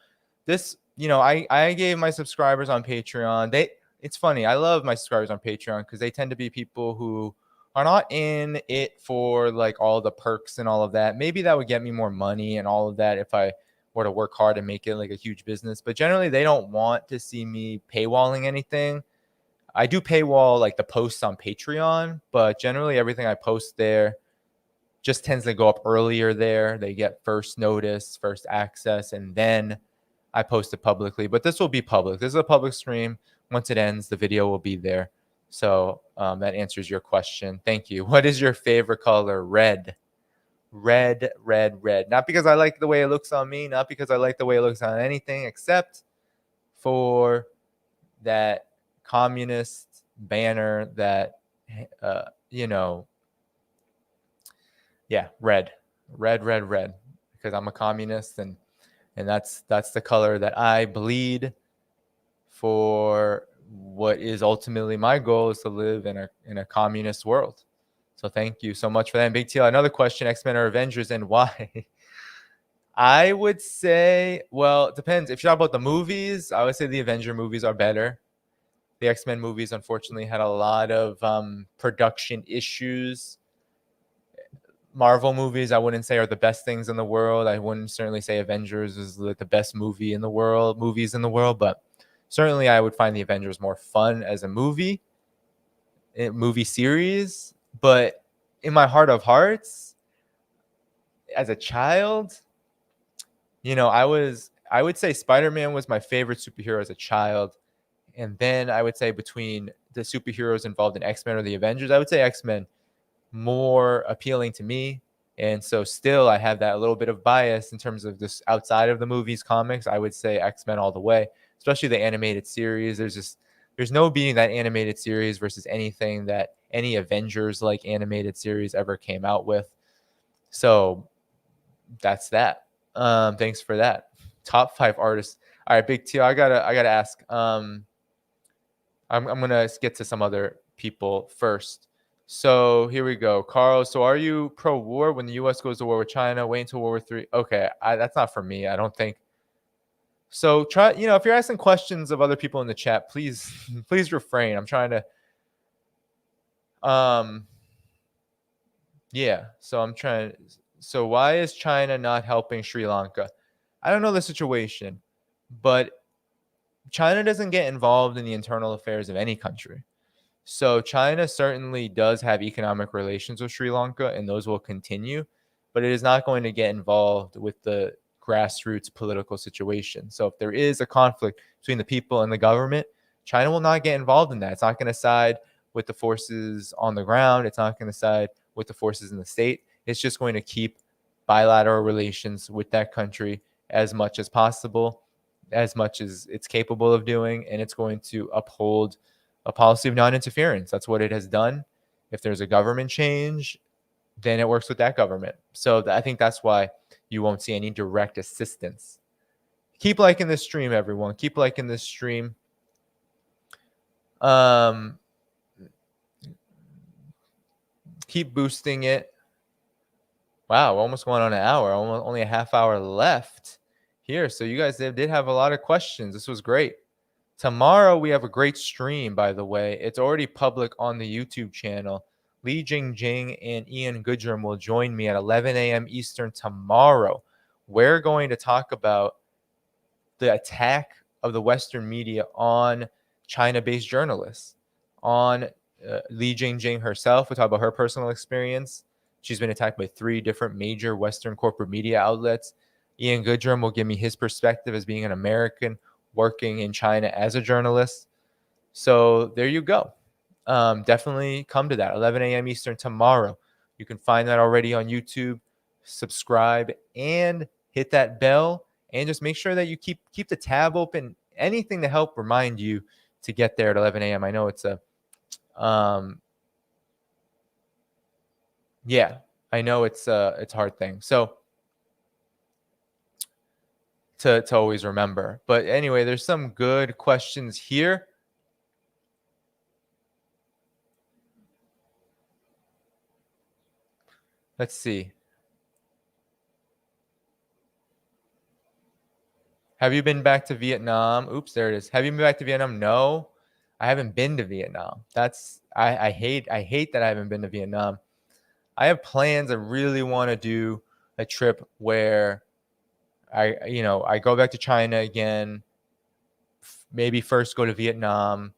This, I gave my subscribers on Patreon. It's funny. I love my subscribers on Patreon because they tend to be people who are not in it for like all the perks and all of that. Maybe that would get me more money and all of that if I were to work hard and make it like a huge business. But generally, they don't want to see me paywalling anything. I do paywall like the posts on Patreon, but generally everything I post there just tends to go up earlier there. They get first notice, first access, and then I post it publicly. But this will be public. This is a public stream. Once it ends, the video will be there. So that answers your question. Thank you. What is your favorite color? Red. Red. Not because I like the way it looks on me, not because I like the way it looks on anything, except for that communist banner that, yeah, red, because I'm a communist, and that's the color that I bleed for. What is ultimately my goal is to live in a communist world. So thank you so much for that. And Big T, another question: X-Men or Avengers, and why? I would say, well, it depends. If you talk about the movies, I would say the Avenger movies are better. The X-Men movies, unfortunately, had a lot of production issues. Marvel movies, I wouldn't say are the best things in the world. I wouldn't certainly say Avengers is like the best movies in the world, but certainly I would find the Avengers more fun as a movie series. But in my heart of hearts, as a child, I would say Spider-Man was my favorite superhero as a child. And then I would say between the superheroes involved in X-Men or the Avengers, I would say X-Men more appealing to me. And so still I have that little bit of bias in terms of this outside of the movies, comics. I would say X-Men all the way, especially the animated series. There's no beating that animated series versus anything that any Avengers like animated series ever came out with. So that's that. Thanks for that. Top 5 artists. All right, Big T, I gotta ask. I'm gonna get to some other people first. So here we go. Carl, so are you pro-war when the U.S. goes to war with China? Wait until World War III. Okay, that's not for me. I don't think. So try, if you're asking questions of other people in the chat, please refrain. I'm trying to. Yeah. So I'm trying. So why is China not helping Sri Lanka? I don't know the situation, but China doesn't get involved in the internal affairs of any country. So China certainly does have economic relations with Sri Lanka, and those will continue, but it is not going to get involved with the grassroots political situation. So if there is a conflict between the people and the government, China will not get involved in that. It's not going to side with the forces on the ground. It's not going to side with the forces in the state. It's just going to keep bilateral relations with that country as much as possible, as much as it's capable of doing, and it's going to uphold a policy of non-interference. That's what it has done. If there's a government change, then it works with that government. So I think that's why you won't see any direct assistance. Keep liking this stream, everyone. Keep liking this stream. Keep boosting it. Wow, we're almost going on an hour. Only a half hour left here. So you guys did have a lot of questions. This was great. Tomorrow we have a great stream, by the way. It's already public on the YouTube channel. Li Jingjing and Ian Goodrum will join me at 11 a.m. Eastern tomorrow. We're going to talk about the attack of the Western media on China-based journalists, on Li Jingjing herself will talk about her personal experience. She's been attacked by 3 different major Western corporate media outlets. Ian Goodrum will give me his perspective as being an American working in China as a journalist. So there you go. Definitely come to that 11 a.m. Eastern tomorrow. You can find that already on YouTube. Subscribe and hit that bell, and just make sure that you keep the tab open. Anything to help remind you to get there at 11 a.m. I know it's a yeah, I know it's a hard thing. So to always remember. But anyway, there's some good questions here. Let's see. Have you been back to Vietnam? Oops, there it is. Have you been back to Vietnam? No, I haven't been to Vietnam. I hate that I haven't been to Vietnam. I have plans. I really want to do a trip where I go back to China again. Maybe first go to Vietnam.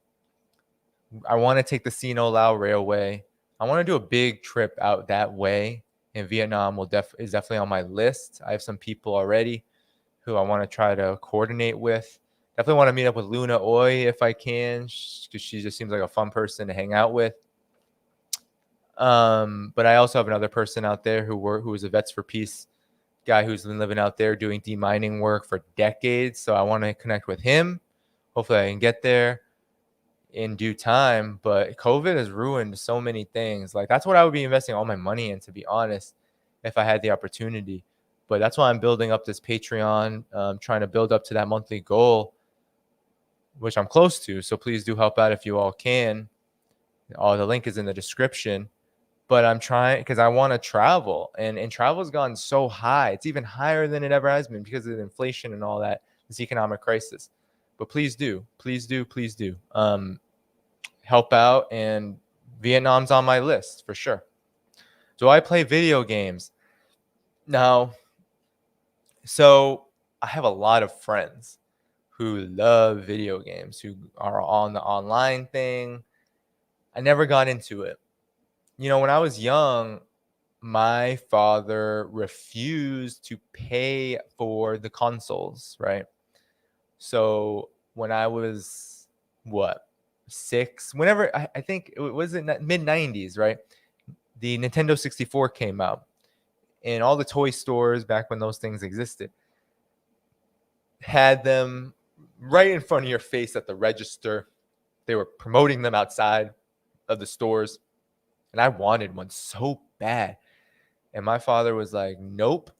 I want to take the Sino Lao Railway. I want to do a big trip out that way. And Vietnam is definitely on my list. I have some people already who I want to try to coordinate with. Definitely want to meet up with Luna Oi if I can, because she just seems like a fun person to hang out with. But I also have another person out there who is a Vets for Peace guy who's been living out there doing demining work for decades. So I want to connect with him. Hopefully I can get there in due time. But COVID has ruined so many things. Like, that's what I would be investing all my money in, to be honest, if I had the opportunity. But that's why I'm building up this Patreon, trying to build up to that monthly goal, which I'm close to. So please do help out if you all can. The link is in the description. But I'm trying because I want to travel, and travel's gone so high. It's even higher than it ever has been because of the inflation and all that, this economic crisis. But please do help out, and Vietnam's on my list for sure. Do I play video games? No. So I have a lot of friends who love video games, who are on the online thing. I never got into it. When I was young, my father refused to pay for the consoles, right? So when I was, 6, whenever, I think it was in mid-90s, right? The Nintendo 64 came out, and all the toy stores back when those things existed had them right in front of your face at the register. They were promoting them outside of the stores, and I wanted one so bad. And my father was like, "Nope,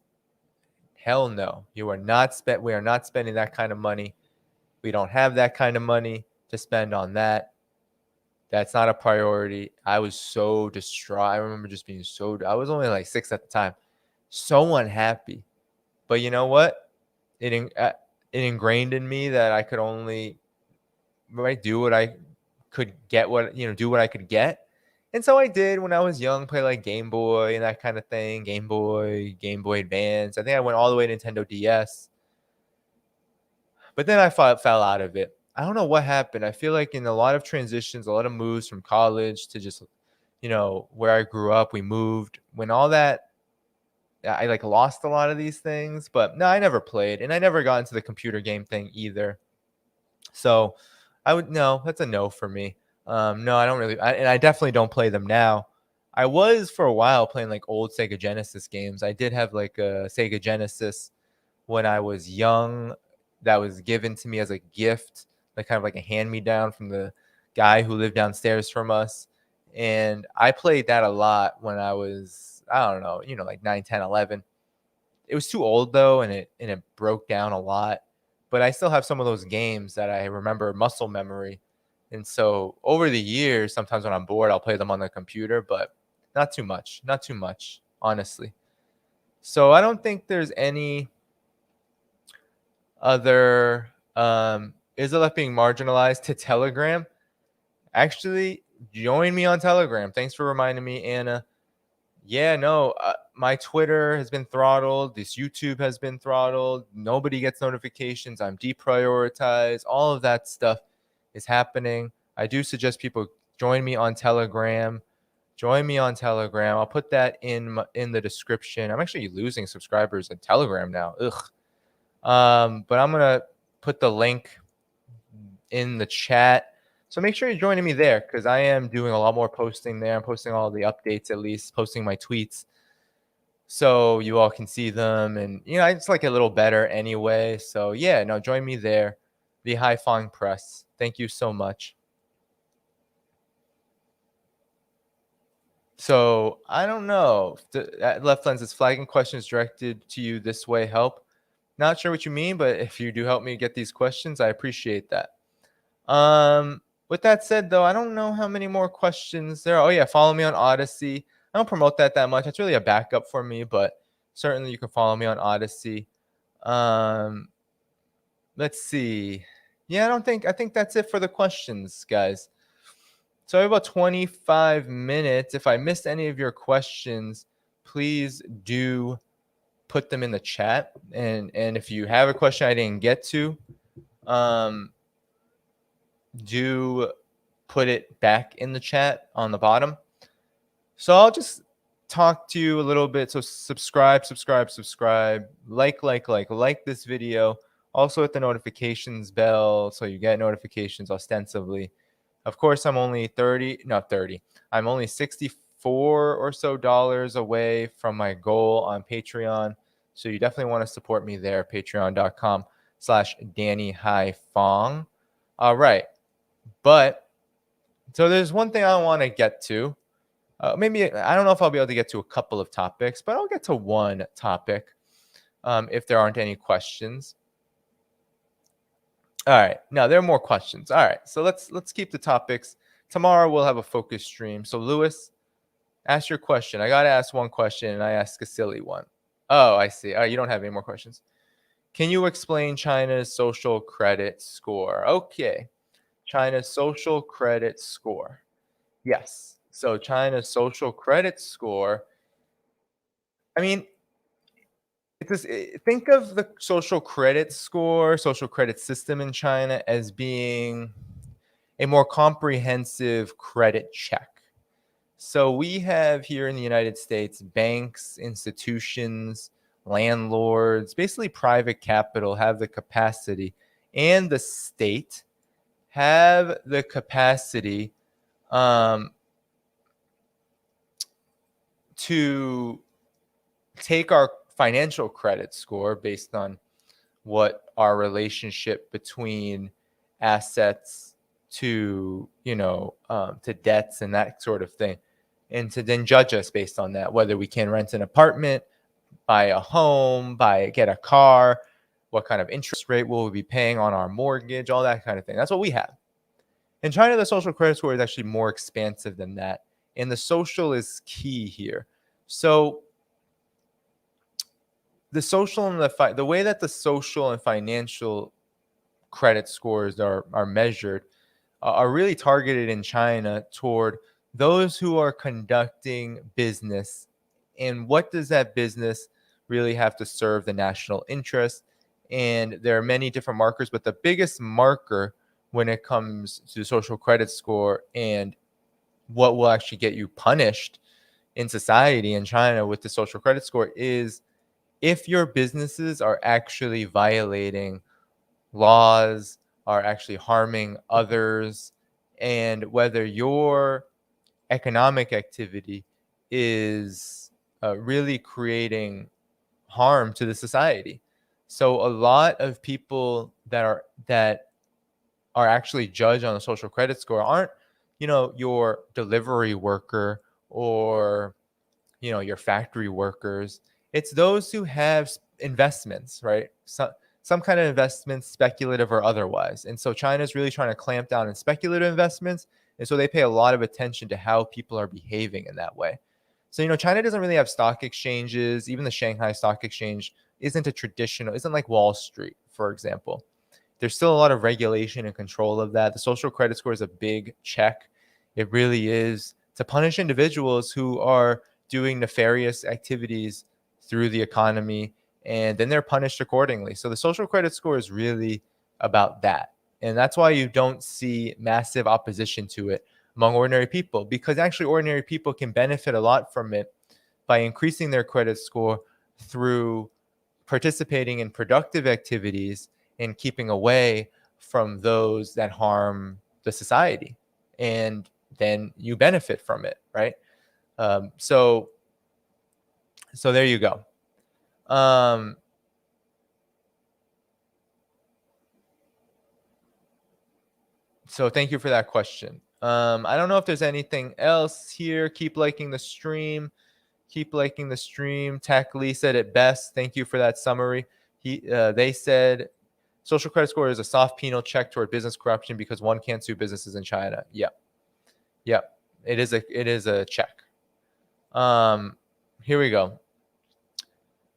hell no. We are not spending that kind of money. We don't have that kind of money to spend on that. That's not a priority." I was so distraught. I remember just being I was only like 6 at the time. So unhappy. But you know what? It ingrained in me that I could only do what I could get, do what I could get. And so I did when I was young, play like Game Boy and that kind of thing. Game Boy Advance. I think I went all the way to Nintendo DS. But then I fell out of it. I don't know what happened. I feel like in a lot of transitions, a lot of moves from college to just, where I grew up, we moved. When all that, I like lost a lot of these things. But no, I never played. And I never got into the computer game thing either. So that's a no for me. No, I don't really, and I definitely don't play them now. I was for a while playing like old Sega Genesis games. I did have like a Sega Genesis when I was young that was given to me as a gift, like kind of like a hand-me-down from the guy who lived downstairs from us. And I played that a lot when I was, I don't know, like 9, 10, 11. It was too old though, and it broke down a lot. But I still have some of those games that I remember muscle memory. And so over the years, sometimes when I'm bored, I'll play them on the computer, but not too much, honestly. So I don't think there's any other Isla being marginalized to Telegram. Actually, join me on Telegram. Thanks for reminding me, Anna. Yeah, no, my Twitter has been throttled. This YouTube has been throttled. Nobody gets notifications. I'm deprioritized. All of that stuff is happening. I do suggest people Join me on Telegram. Join me on Telegram. I'll put that in the description. I'm actually losing subscribers on Telegram now. Ugh. But I'm gonna put the link in the chat. So make sure you're joining me there because I am doing a lot more posting there. I'm posting all the updates, at least posting my tweets, so you all can see them. And it's like a little better anyway. So yeah, no, join me there. The Dhaiphong Press. Thank you so much. So I don't know. Left Lens is flagging questions directed to you this way help. Not sure what you mean, but if you do help me get these questions, I appreciate that. With that said, though, I don't know how many more questions there are. Oh yeah, follow me on Odyssey. I don't promote that much. It's really a backup for me, but certainly you can follow me on Odyssey. Let's see. Yeah, I think that's it for the questions, guys. So I have about 25 minutes. If I missed any of your questions, please do put them in the chat. And if you have a question I didn't get to, do put it back in the chat on the bottom. So I'll just talk to you a little bit. So subscribe, like this video. Also hit the notifications bell so you get notifications ostensibly. Of course, I'm only I'm only $64 or so away from my goal on Patreon. So you definitely want to support me there, patreon.com/DannyHaiphong. All right. But so there's one thing I want to get to. Maybe I don't know if I'll be able to get to a couple of topics, but I'll get to one topic if there aren't any questions. All right. Now there are more questions. All right. So let's keep the topics. Tomorrow we'll have a focus stream. So Lewis, ask your question. I got to ask one question and I ask a silly one. Oh, I see. You don't have any more questions. Can you explain China's social credit score? Okay. China's social credit score. Yes. So China's social credit score. I mean, think of the social credit score, social credit system in China as being a more comprehensive credit check. So we have here in the United States banks, institutions, landlords, basically private capital have the capacity, and the state have the capacity to take our financial credit score based on what our relationship between assets to to debts and that sort of thing, and to then judge us based on that, whether we can rent an apartment, buy a home, get a car, what kind of interest rate will we be paying on our mortgage, all that kind of thing. That's what we have. In China, the social credit score is actually more expansive than that, and the social is key here. So the social and the way that the social and financial credit scores are measured are really targeted in China toward those who are conducting business, and what does that business really have to serve the national interest. And there are many different markers, but the biggest marker when it comes to the social credit score and what will actually get you punished in society in China with the social credit score is if your businesses are actually violating laws, are actually harming others, and whether your economic activity is really creating harm to the society. So a lot of people that are actually judged on a social credit score aren't, your delivery worker or, your factory workers. It's those who have investments, right? Some kind of investments, speculative or otherwise. And so China's really trying to clamp down on speculative investments. And so they pay a lot of attention to how people are behaving in that way. So, China doesn't really have stock exchanges. Even the Shanghai Stock Exchange isn't like Wall Street, for example. There's still a lot of regulation and control of that. The social credit score is a big check. It really is, to punish individuals who are doing nefarious activities through the economy, and then they're punished accordingly. So the social credit score is really about that. And that's why you don't see massive opposition to it among ordinary people, because actually ordinary people can benefit a lot from it by increasing their credit score through participating in productive activities and keeping away from those that harm the society. And then you benefit from it, right? So there you go. So thank you for that question. I don't know if there's anything else here. Keep liking the stream. Keep liking the stream. Tech Lee said it best. Thank you for that summary. They said social credit score is a soft penal check toward business corruption because one can't sue businesses in China. Yep. It is a check. Here we go.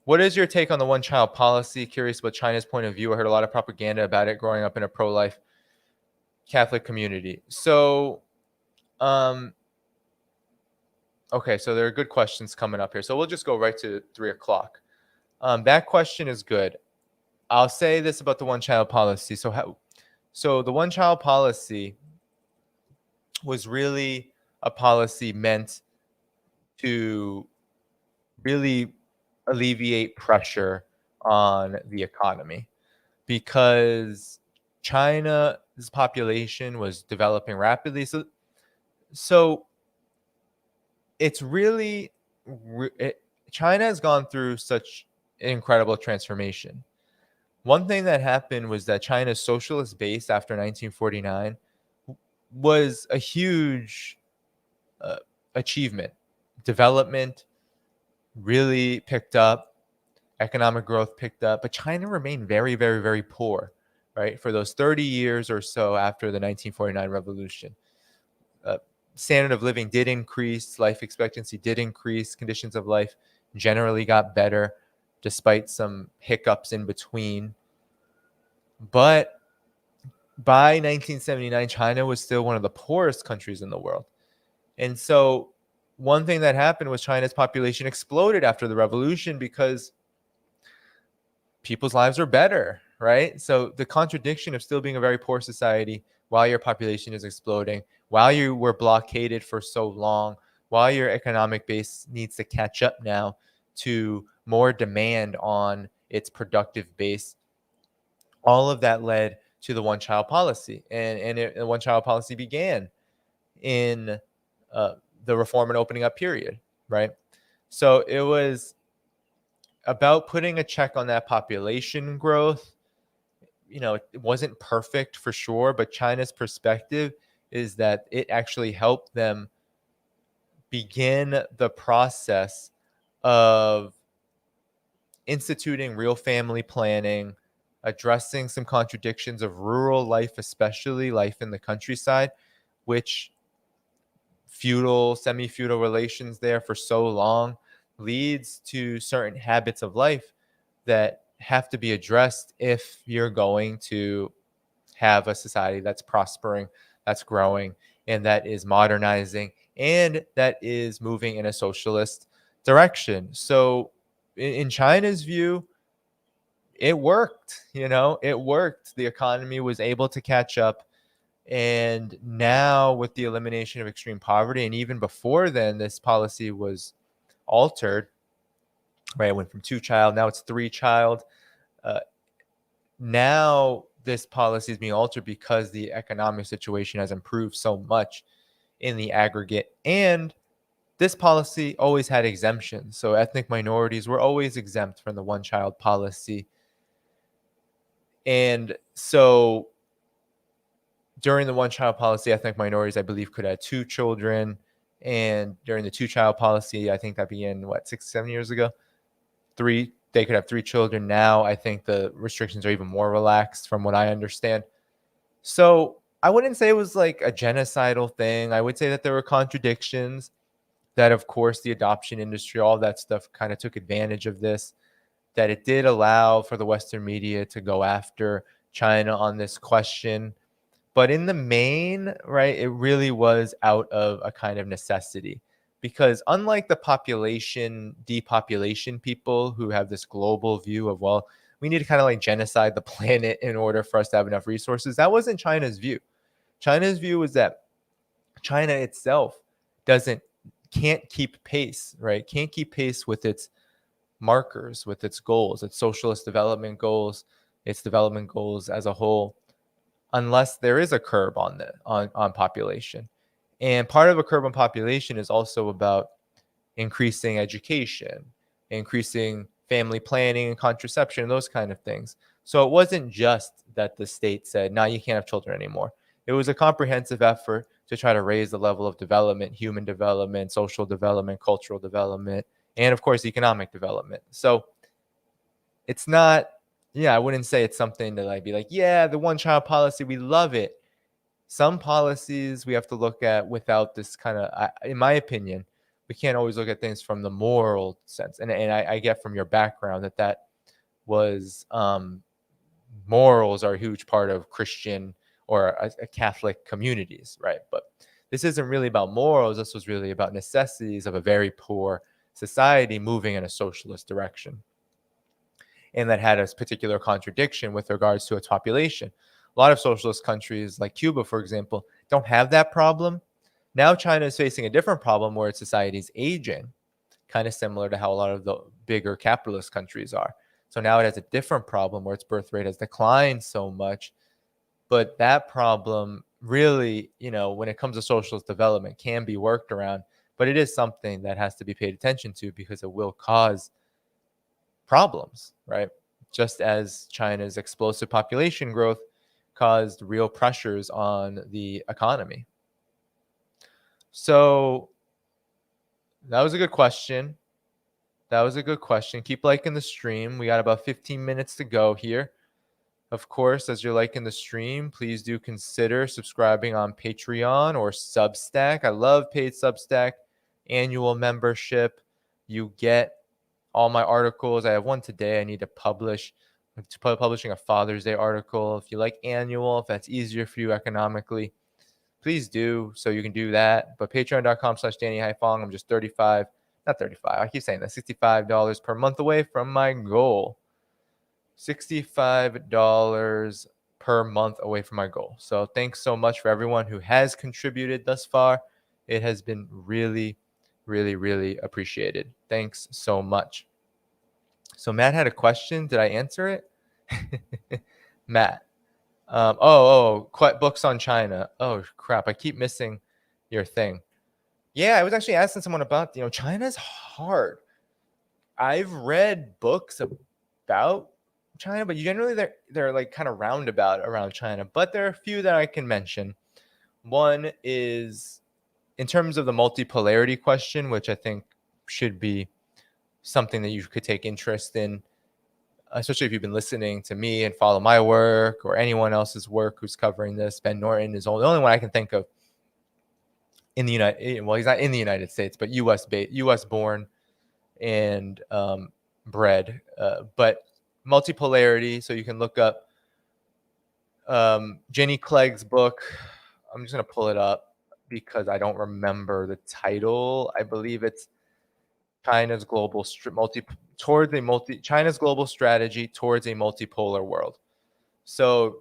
What is your take on the one-child policy? Curious about China's point of view. I heard a lot of propaganda about it growing up in a pro-life Catholic community. So, okay, so there are good questions coming up here. So we'll just go right to 3 o'clock. That question is good. I'll say this about the one-child policy. So the one-child policy was really a policy meant to really alleviate pressure on the economy, because China's population was developing rapidly. So it's really China has gone through such incredible transformation. One thing that happened was that China's socialist base after 1949 was a huge achievement. Development really picked up, economic growth picked up, but China remained very, very, very poor, right? For those 30 years or so after the 1949 revolution. Standard of living did increase, life expectancy did increase, conditions of life generally got better despite some hiccups in between. But by 1979, China was still one of the poorest countries in the world. And so one thing that happened was China's population exploded after the revolution because people's lives are better, right? So the contradiction of still being a very poor society while your population is exploding, while you were blockaded for so long, while your economic base needs to catch up now to more demand on its productive base, all of that led to the one-child policy. And the one-child policy began in the reform and opening up period, right? So it was about putting a check on that population growth. You know, it wasn't perfect for sure, but China's perspective is that it actually helped them begin the process of instituting real family planning, addressing some contradictions of rural life, especially life in the countryside, which feudal, semi-feudal relations there for so long leads to certain habits of life that have to be addressed if you're going to have a society that's prospering, that's growing, and that is modernizing, and that is moving in a socialist direction. So in China's view, it worked. It worked. The economy was able to catch up. And now with the elimination of extreme poverty, and even before then, this policy was altered, right? It went from 2-child, now it's 3-child. Now this policy is being altered because the economic situation has improved so much in the aggregate. And this policy always had exemptions. So ethnic minorities were always exempt from the one-child policy. And so during the one-child policy, ethnic minorities, I believe, could have 2 children. And during the 2-child policy, I think that began, 6-7 years ago? They could have 3 children. Now, I think the restrictions are even more relaxed from what I understand. So I wouldn't say it was like a genocidal thing. I would say that there were contradictions, that, of course, the adoption industry, all that stuff kind of took advantage of this, that it did allow for the Western media to go after China on this question. But in the main, right, it really was out of a kind of necessity, because unlike the depopulation people who have this global view of, well, we need to kind of like genocide the planet in order for us to have enough resources, that wasn't China's view. China's view was that China itself can't keep pace, right? Can't keep pace with its markers, with its goals, its socialist development goals, its development goals as a whole, unless there is a curb on population. And part of a curb on population is also about increasing education, increasing family planning and contraception, and those kind of things. So it wasn't just that the state said, "No, you can't have children anymore." It was a comprehensive effort to try to raise the level of development, human development, social development, cultural development, and of course, economic development. So it's not, yeah, I wouldn't say it's something that I'd be like, yeah, the one child policy, we love it. Some policies we have to look at without this kind of, in my opinion, we can't always look at things from the moral sense. And I get from your background that was morals are a huge part of Christian or a Catholic communities, right? But this isn't really about morals. This was really about necessities of a very poor society moving in a socialist direction. And that had a particular contradiction with regards to its population. A lot of socialist countries like Cuba, for example, don't have that problem. Now China is facing a different problem where its society is aging, kind of similar to how a lot of the bigger capitalist countries are. So now it has a different problem where its birth rate has declined so much. But that problem really, when it comes to socialist development, can be worked around. But it is something that has to be paid attention to because it will cause problems, right? Just as China's explosive population growth caused real pressures on the economy. So that was a good question. Keep liking the stream. We got about 15 minutes to go here. Of course, as you're liking the stream, please do consider subscribing on Patreon or Substack. I love paid Substack annual membership. You get all my articles. I have one today I need to publish. Publishing a Father's Day article. If you like annual, if that's easier for you economically, please do. So you can do that. But patreon.com/DannyHaiphong. I'm just not 35. I keep saying that, $65 per month away from my goal. $65 per month away from my goal. So thanks so much for everyone who has contributed thus far. It has been really, really, really appreciated. Thanks so much. So Matt had a question. Did I answer it? Matt. Books on China. Oh, crap. I keep missing your thing. Yeah, I was actually asking someone about, China's hard. I've read books about China, but generally they're like kind of roundabout around China. But there are a few that I can mention. One is in terms of the multipolarity question, which I think should be something that you could take interest in, especially if you've been listening to me and follow my work or anyone else's work who's covering this. Ben Norton is the only one I can think of in the United. Well, he's not in the United States, but U.S. born and bred. But multipolarity. So you can look up Jenny Clegg's book. I'm just gonna pull it up because I don't remember the title. I believe it's China's global China's global strategy towards a multipolar world. So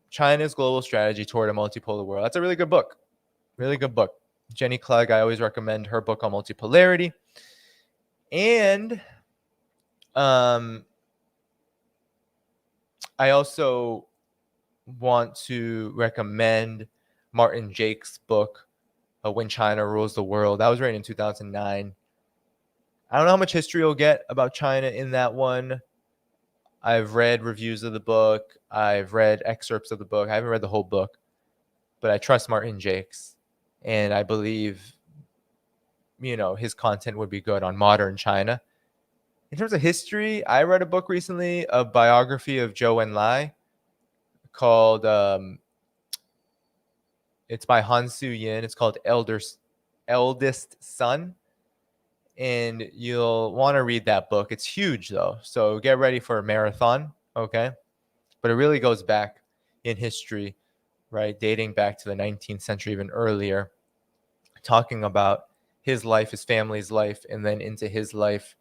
China's global strategy toward a multipolar world. That's a really good book. Really good book. Jenny Clegg, I always recommend her book on multipolarity. And I also want to recommend Martin Jake's book, When China Rules the World. That was written in 2009. I don't know how much history you'll get about China in that one. I've read reviews of the book. I've read excerpts of the book. I haven't read the whole book, but I trust Martin Jakes. And I believe, his content would be good on modern China. In terms of history, I read a book recently, a biography of Zhou Enlai called, it's by Han Su-yin. It's called Eldest Son. And you'll want to read that book. It's huge, though. So get ready for a marathon, okay? But it really goes back in history, right? Dating back to the 19th century, even earlier, talking about his life, his family's life, and then into his life.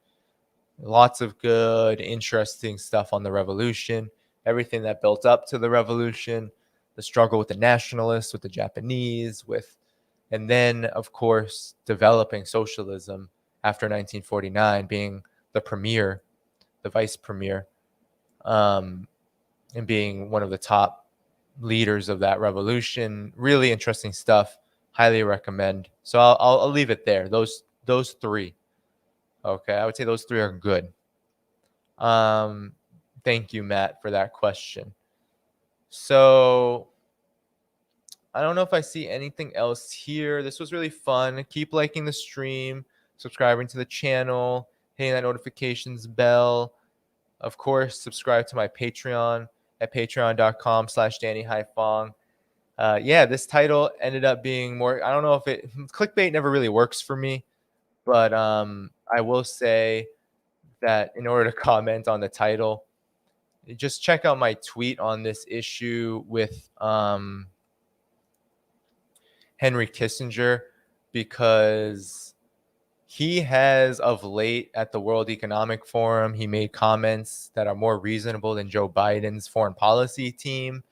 Lots of good, interesting stuff on the revolution, everything that built up to the revolution, the struggle with the nationalists, with the Japanese, with And then, of course, developing socialism after 1949, being the premier, the vice premier, and being one of the top leaders of that revolution. Really interesting stuff. Highly recommend. So I'll leave it there. Those three. Okay, I would say those three are good. Thank you, Matt, for that question. So I don't know if I see anything else here. This was really fun. Keep liking the stream, subscribing to the channel, hitting that notifications bell. Of course, subscribe to my Patreon at patreon.com/DannyHaiphong. Yeah, this title ended up being more, I don't know if it, clickbait never really works for me, but I will say that in order to comment on the title, just check out my tweet on this issue with Henry Kissinger, because he has of late at the World Economic Forum, he made comments that are more reasonable than Joe Biden's foreign policy team.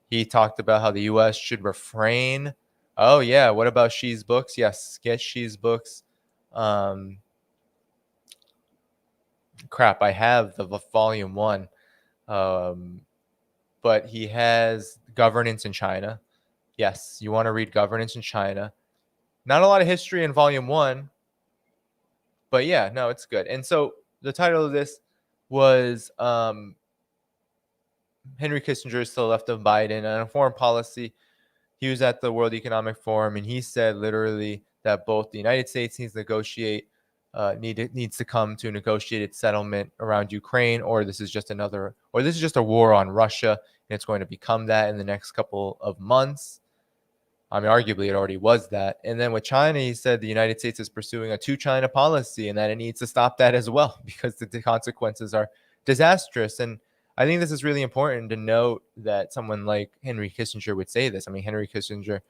He talked about how the U.S. should refrain. Oh, yeah. What about Xi's books? Yes, get Xi's books. Crap, I have the volume 1. But he has Governance in China. Yes, you want to read Governance in China. Not a lot of history in volume 1, but yeah, no, it's good. And so the title of this was Henry Kissinger is to the left of Biden, and on foreign policy, he was at the World Economic Forum, and he said literally that both the United States needs to come to a negotiated settlement around Ukraine, or this is just a war on Russia, and it's going to become that in the next couple of months. I mean, arguably, it already was that. And then with China, he said the United States is pursuing a two-China policy and that it needs to stop that as well because the consequences are disastrous. And I think this is really important to note that someone like Henry Kissinger would say this. I mean, Henry Kissinger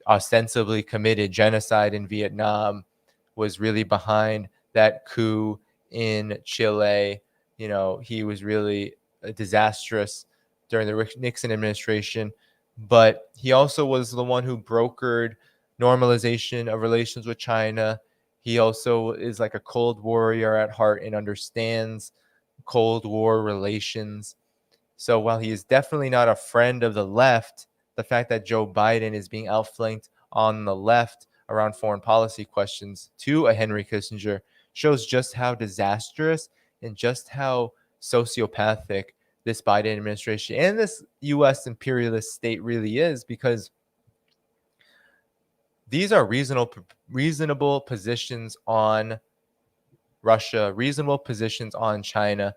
ostensibly committed genocide in Vietnam, was really behind that coup in Chile. You know, he was really disastrous during the Nixon administration. But he also was the one who brokered normalization of relations with China. He also is like a Cold Warrior at heart and understands Cold War relations. So while he is definitely not a friend of the left, the fact that Joe Biden is being outflanked on the left around foreign policy questions to a Henry Kissinger shows just how disastrous and just how sociopathic this Biden administration and this U.S. imperialist state really is, because these are reasonable positions on Russia, reasonable positions on China.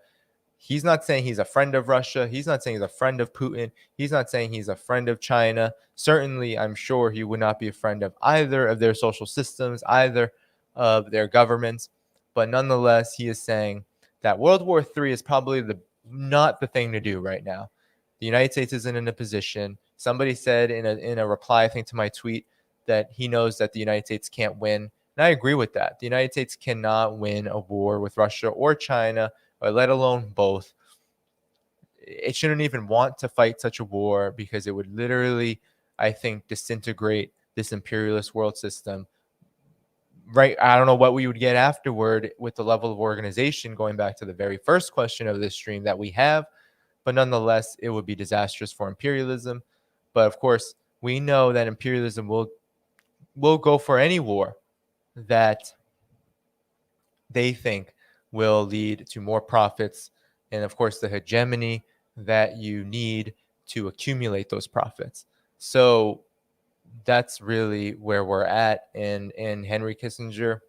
He's not saying he's a friend of Russia. He's not saying he's a friend of Putin. He's not saying he's a friend of China. Certainly, I'm sure he would not be a friend of either of their social systems, either of their governments. But nonetheless, he is saying that World War III is probably not the thing to do right now. The United States isn't in a position. Somebody said in a reply, I think, to my tweet, that he knows that the United States can't win. And I agree with that. The United States cannot win a war with Russia or China, or let alone both. It shouldn't even want to fight such a war because it would literally, I think, disintegrate this imperialist world system. Right? I don't know what we would get afterward with the level of organization, going back to the very first question of this stream that we have, but nonetheless, it would be disastrous for imperialism. But of course, we know that imperialism will go for any war that they think will lead to more profits, and of course the hegemony that you need to accumulate those profits. So that's really where we're at. And Henry Kissinger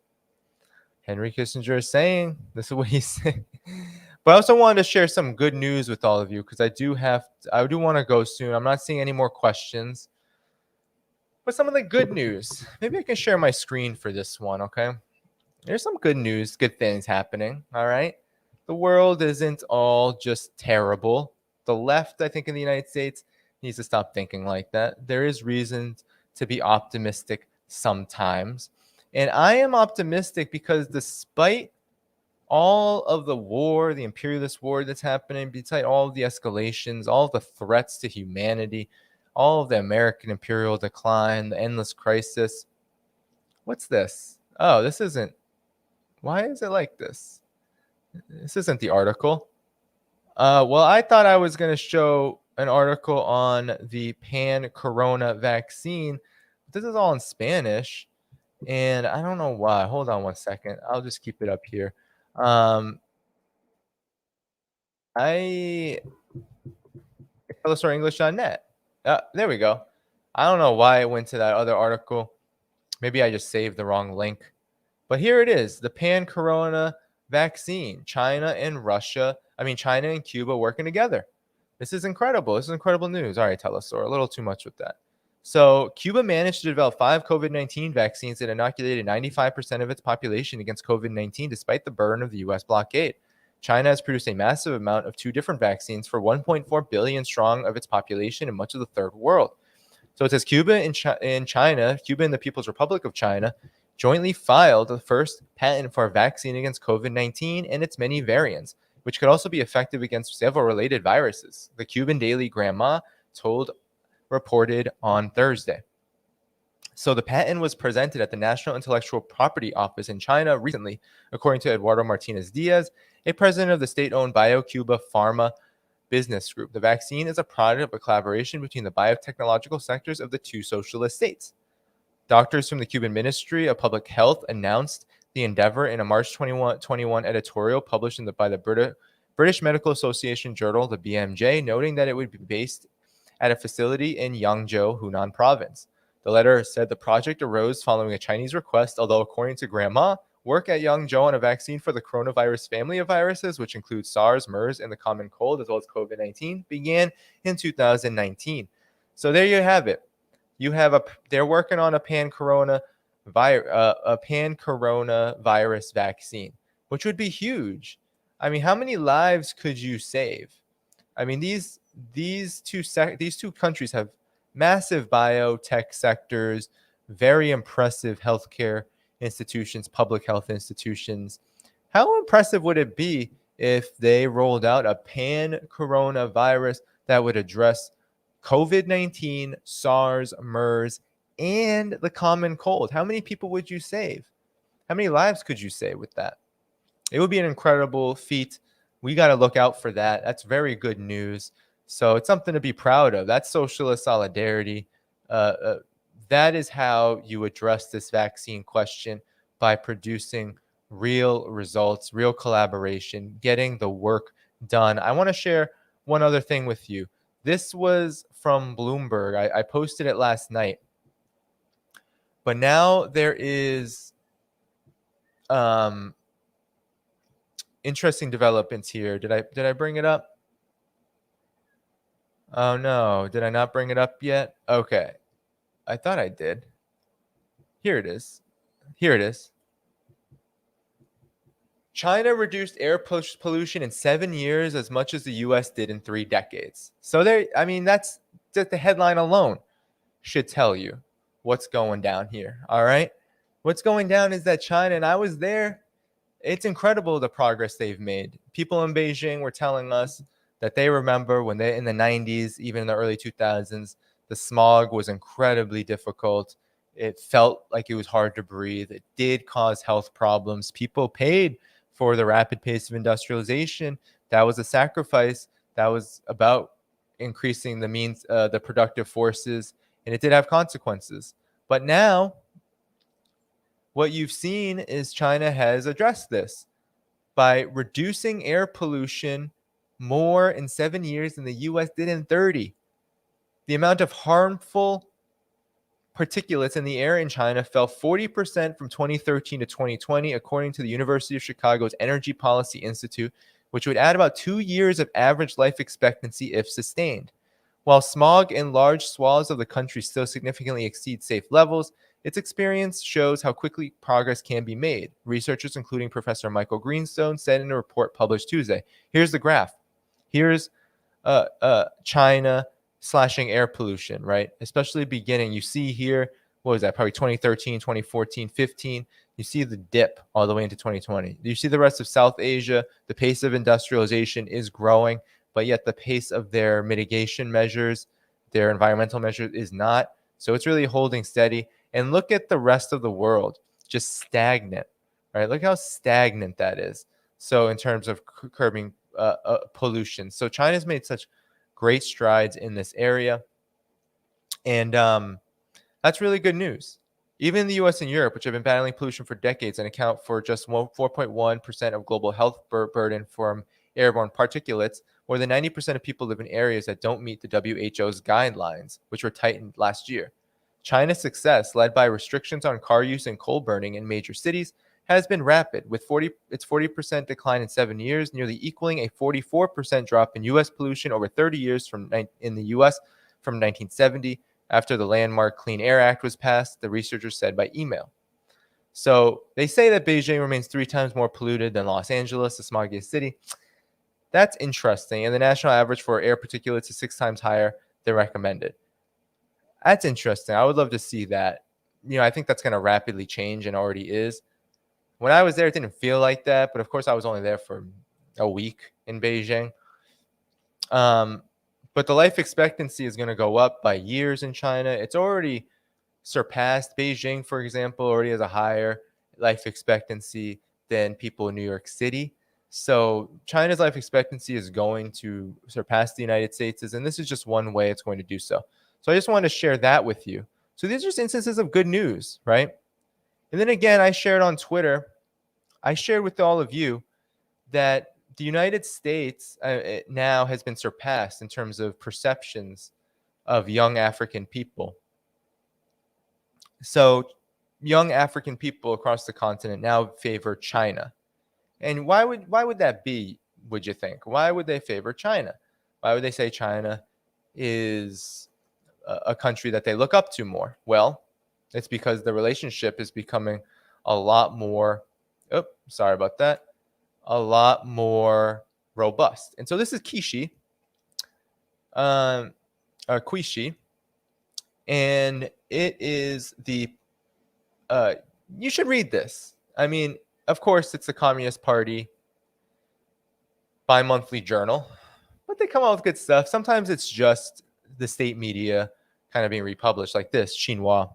is saying, this is what he's saying. But I also wanted to share some good news with all of you, because I do want to go soon. I'm not seeing any more questions, but some of the good news, maybe I can share my screen for this one. Okay, there's some good news, good things happening. All right, the world isn't all just terrible. The left, I think, in the United States needs to stop thinking like that. There is reason to be optimistic sometimes. And I am optimistic because despite all of the war, the imperialist war that's happening, despite all of the escalations, all of the threats to humanity, all of the American imperial decline, the endless crisis. What's this? Oh, this isn't. Why is it like this? This isn't the article. Well, I thought I was going to show an article on the pan-corona vaccine. This is all in Spanish, and I don't know why. Hold on one second. I'll just keep it up here. I TellUsOurEnglish.net. There we go. I don't know why it went to that other article. Maybe I just saved the wrong link. But here it is, the pan-corona vaccine. China and Cuba working together. This is incredible. This is incredible news. All right, TellUsOur, a little too much with that. So Cuba managed to develop 5 COVID-19 vaccines that inoculated 95% of its population against COVID-19 despite the burden of the U.S. blockade. China has produced a massive amount of 2 different vaccines for 1.4 billion strong of its population in much of the third world. So it says Cuba and China, Cuba and the People's Republic of China, jointly filed the first patent for a vaccine against COVID-19 and its many variants, which could also be effective against several related viruses, the Cuban Daily Grandma reported on Thursday. So the patent was presented at the National Intellectual Property Office in China recently, according to Eduardo Martinez Diaz, a president of the state-owned BioCuba Pharma business group. The vaccine is a product of a collaboration between the biotechnological sectors of the 2 socialist states. Doctors from the Cuban Ministry of Public Health announced the endeavor in a March 2021 editorial published by the British Medical Association journal, the BMJ, noting that it would be based at a facility in Yangzhou, Hunan province. The letter said the project arose following a Chinese request, although according to Grandma, work at Yangzhou on a vaccine for the coronavirus family of viruses, which includes SARS, MERS, and the common cold, as well as COVID-19, began in 2019. So there you have it. They're working on a pan-corona virus vaccine, which would be huge. I mean, how many lives could you save? I mean, these two countries have massive biotech sectors, very impressive healthcare institutions, public health institutions. How impressive would it be if they rolled out a pan-coronavirus that would address COVID-19, SARS, MERS, and the common cold? How many people would you save? How many lives could you save with that? It would be an incredible feat. We got to look out for that. That's very good news. So it's something to be proud of. That's socialist solidarity. That is how you address this vaccine question, by producing real results, real collaboration, getting the work done. I want to share one other thing with you. This was from Bloomberg. I posted it last night. But now there is interesting developments here. Did I bring it up? Oh no, did I not bring it up yet? Okay. I thought I did. Here it is. Here it is. China reduced air pollution in 7 years as much as the US did in 3 decades. So that's just the headline alone should tell you what's going down here. All right. What's going down is that China, and I was there, it's incredible the progress they've made. People in Beijing were telling us that they remember when they in the 90s, even in the early 2000s, the smog was incredibly difficult. It felt like it was hard to breathe. It did cause health problems. People paid for the rapid pace of industrialization. That was a sacrifice. That was about increasing the productive forces, and it did have consequences. But now, what you've seen is China has addressed this by reducing air pollution more in 7 years than the US did in 30. The amount of harmful particulates in the air in China fell 40% from 2013 to 2020, according to the University of Chicago's Energy Policy Institute, which would add about 2 years of average life expectancy if sustained. While smog in large swaths of the country still significantly exceeds safe levels, its experience shows how quickly progress can be made. Researchers, including Professor Michael Greenstone, said in a report published Tuesday. Here's the graph. Here's China slashing air pollution, right? Especially beginning. You see here, what was that? Probably 2013, 2014, 15. You see the dip all the way into 2020. You see the rest of South Asia. The pace of industrialization is growing, but yet the pace of their mitigation measures Their environmental measure is not. So it's really holding steady. And look at the rest of the world, just stagnant, right? Look how stagnant that is. So in terms of curbing pollution. So China's made such great strides in this area. And that's really good news. Even the US and Europe, which have been battling pollution for decades and account for just 4.1% of global health burden from airborne particulates, more than 90% of people live in areas that don't meet the WHO's guidelines, which were tightened last year. China's success, led by restrictions on car use and coal burning in major cities, has been rapid, with its 40% decline in 7 years, nearly equaling a 44% drop in U.S. pollution over 30 years in the U.S. from 1970, after the landmark Clean Air Act was passed, the researchers said by email. So they say that Beijing remains 3 times more polluted than Los Angeles, the smoggiest city. That's interesting. And the national average for air particulates is 6 times higher than recommended. That's interesting. I would love to see that. I think that's going to rapidly change and already is. When I was there, it didn't feel like that. But of course, I was only there for a week in Beijing. But the life expectancy is going to go up by years in China. It's already surpassed. Beijing, for example, already has a higher life expectancy than people in New York City. So China's life expectancy is going to surpass the United States', and this is just one way it's going to do so. So I just wanted to share that with you. So these are just instances of good news, right? And then again, I shared on Twitter, I shared with all of you that the United States now has been surpassed in terms of perceptions of young African people. So young African people across the continent now favor China. And why would that be, would you think? Why would they favor China? Why would they say China is a country that they look up to more? Well, it's because the relationship is becoming a lot more, sorry about that, a lot more robust. And so this is Kishi, Quishi, and it is the, you should read this. I mean, of course, it's the Communist Party bi-monthly journal, but they come out with good stuff. Sometimes it's just the state media kind of being republished, like this, Xinhua.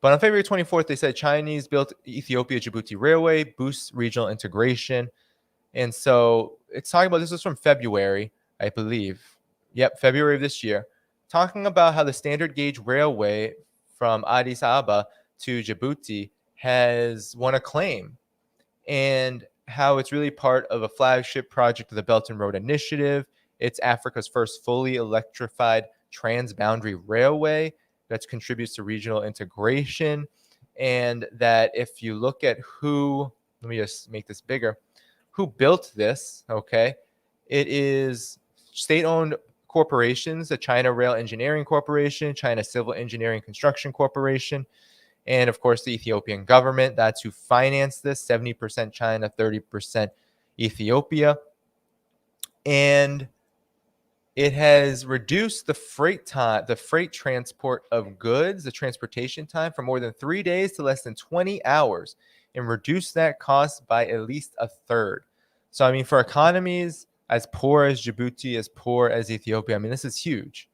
But on February 24th, they said Chinese-built Ethiopia-Djibouti Railway boosts regional integration. And so it's talking about, this is from February, I believe. Yep, February of this year. Talking about how the standard gauge railway from Addis Ababa to Djibouti has won acclaim, and how it's really part of a flagship project of the Belt and Road Initiative. It's Africa's first fully electrified transboundary railway that contributes to regional integration. And that if you look at who, let me just make this bigger, who built this, okay, it is state-owned corporations, the China Rail Engineering Corporation, China Civil Engineering Construction Corporation, and of course the Ethiopian government. That's who financed this, 70% China, 30% Ethiopia. And it has reduced the freight transport of goods, the transportation time, from more than 3 days to less than 20 hours, and reduced that cost by at least a third. So, I mean, for economies as poor as Djibouti, as poor as Ethiopia, I mean, this is huge.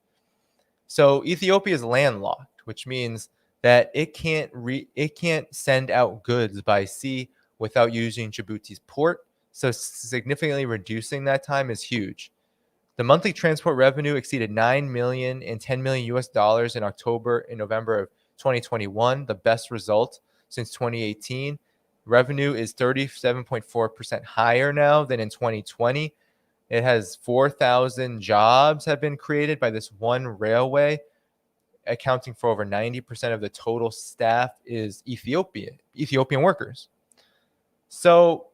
So Ethiopia is landlocked, which means that it can't send out goods by sea without using Djibouti's port. So significantly reducing that time is huge. The monthly transport revenue exceeded $9 million and $10 million US dollars in October and November of 2021, the best result since 2018. Revenue is 37.4% higher now than in 2020. It has 4,000 jobs have been created by this one railway, accounting for over 90% of the total staff is Ethiopian workers. So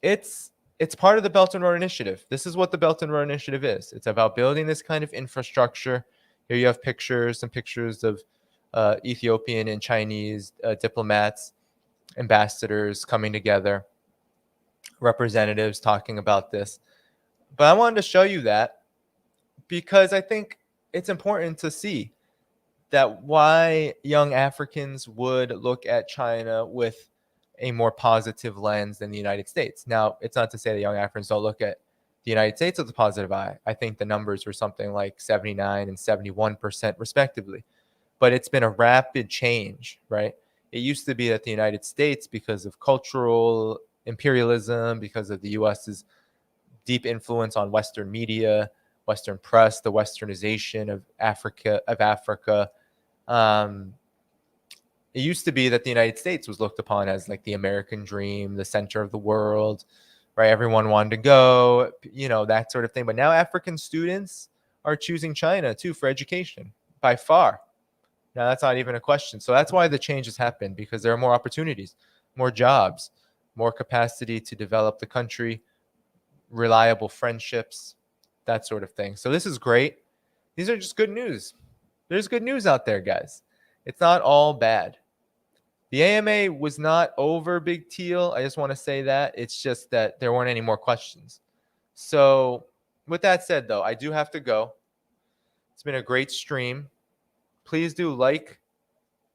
it's part of the Belt and Road Initiative. This is what the Belt and Road Initiative is. It's about building this kind of infrastructure. Here you have some pictures of Ethiopian and Chinese diplomats, ambassadors coming together, representatives talking about this. But I wanted to show you that because I think it's important to see that why young Africans would look at China with a more positive lens than the United States. Now, it's not to say that young Africans don't look at The United States was a positive eye. I think the numbers were something like 79 and 71% respectively. But it's been a rapid change, right? It used to be that the United States, because of cultural imperialism, because of the US's deep influence on Western media, Western press, the Westernization of Africa. It used to be that the United States was looked upon as like the American dream, the center of the world, right? Everyone wanted to go, that sort of thing. But now African students are choosing China too for education by far. Now that's not even a question. So that's why the change has happened, because there are more opportunities, more jobs, more capacity to develop the country, reliable friendships, that sort of thing. So this is great. These are just good news. There's good news out there, guys. It's not all bad. The AMA was not over Big Teal. I just want to say that. It's just that there weren't any more questions. So with that said, though, I do have to go. It's been a great stream. Please do like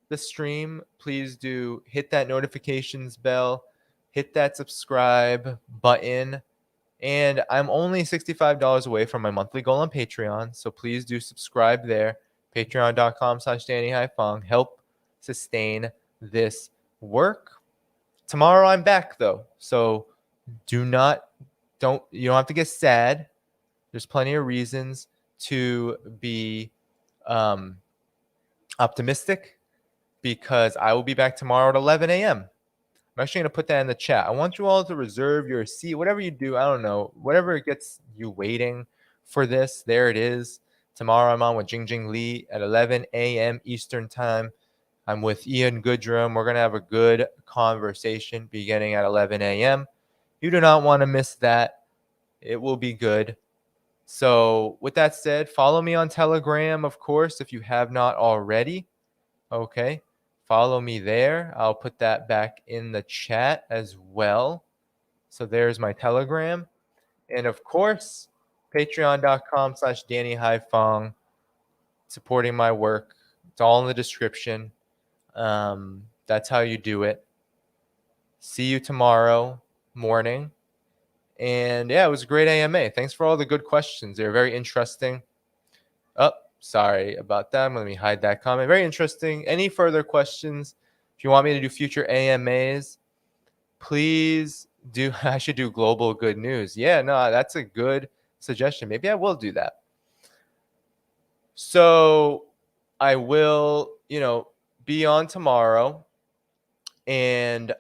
the stream. Please do hit that notifications bell. Hit that subscribe button. And I'm only $65 away from my monthly goal on Patreon. So please do subscribe there. Patreon.com/DannyHaiphong. Help sustain this work. Tomorrow I'm back though. So you don't have to get sad. There's plenty of reasons to be optimistic, because I will be back tomorrow at 11 a.m. I'm actually going to put that in the chat. I want you all to reserve your seat. Whatever you do, I don't know. Whatever gets you waiting for this, there it is. Tomorrow I'm on with Jingjing Lee at 11 a.m. Eastern Time. I'm with Ian Goodrum. We're going to have a good conversation beginning at 11 a.m. You do not want to miss that. It will be good. So with that said, follow me on Telegram, of course, if you have not already. Okay. Follow me there. I'll put that back in the chat as well. So there's my Telegram. And of course, patreon.com/DannyHaiphong, supporting my work. It's all in the description. That's how you do it. See you tomorrow morning. And yeah, it was a great AMA. Thanks for all the good questions. They were very interesting. Oh, sorry about that. Let me hide that comment. Very interesting. Any further questions? If you want me to do future AMAs, please do. I should do global good news. Yeah, no, that's a good suggestion. Maybe I will do that. So I will, be on tomorrow. And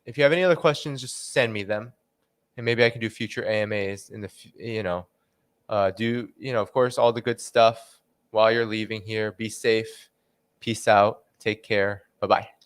if you have any other questions, just send me them. And maybe I can do future AMAs in the, of course, all the good stuff while you're leaving here. Be safe. Peace out. Take care. Bye-bye.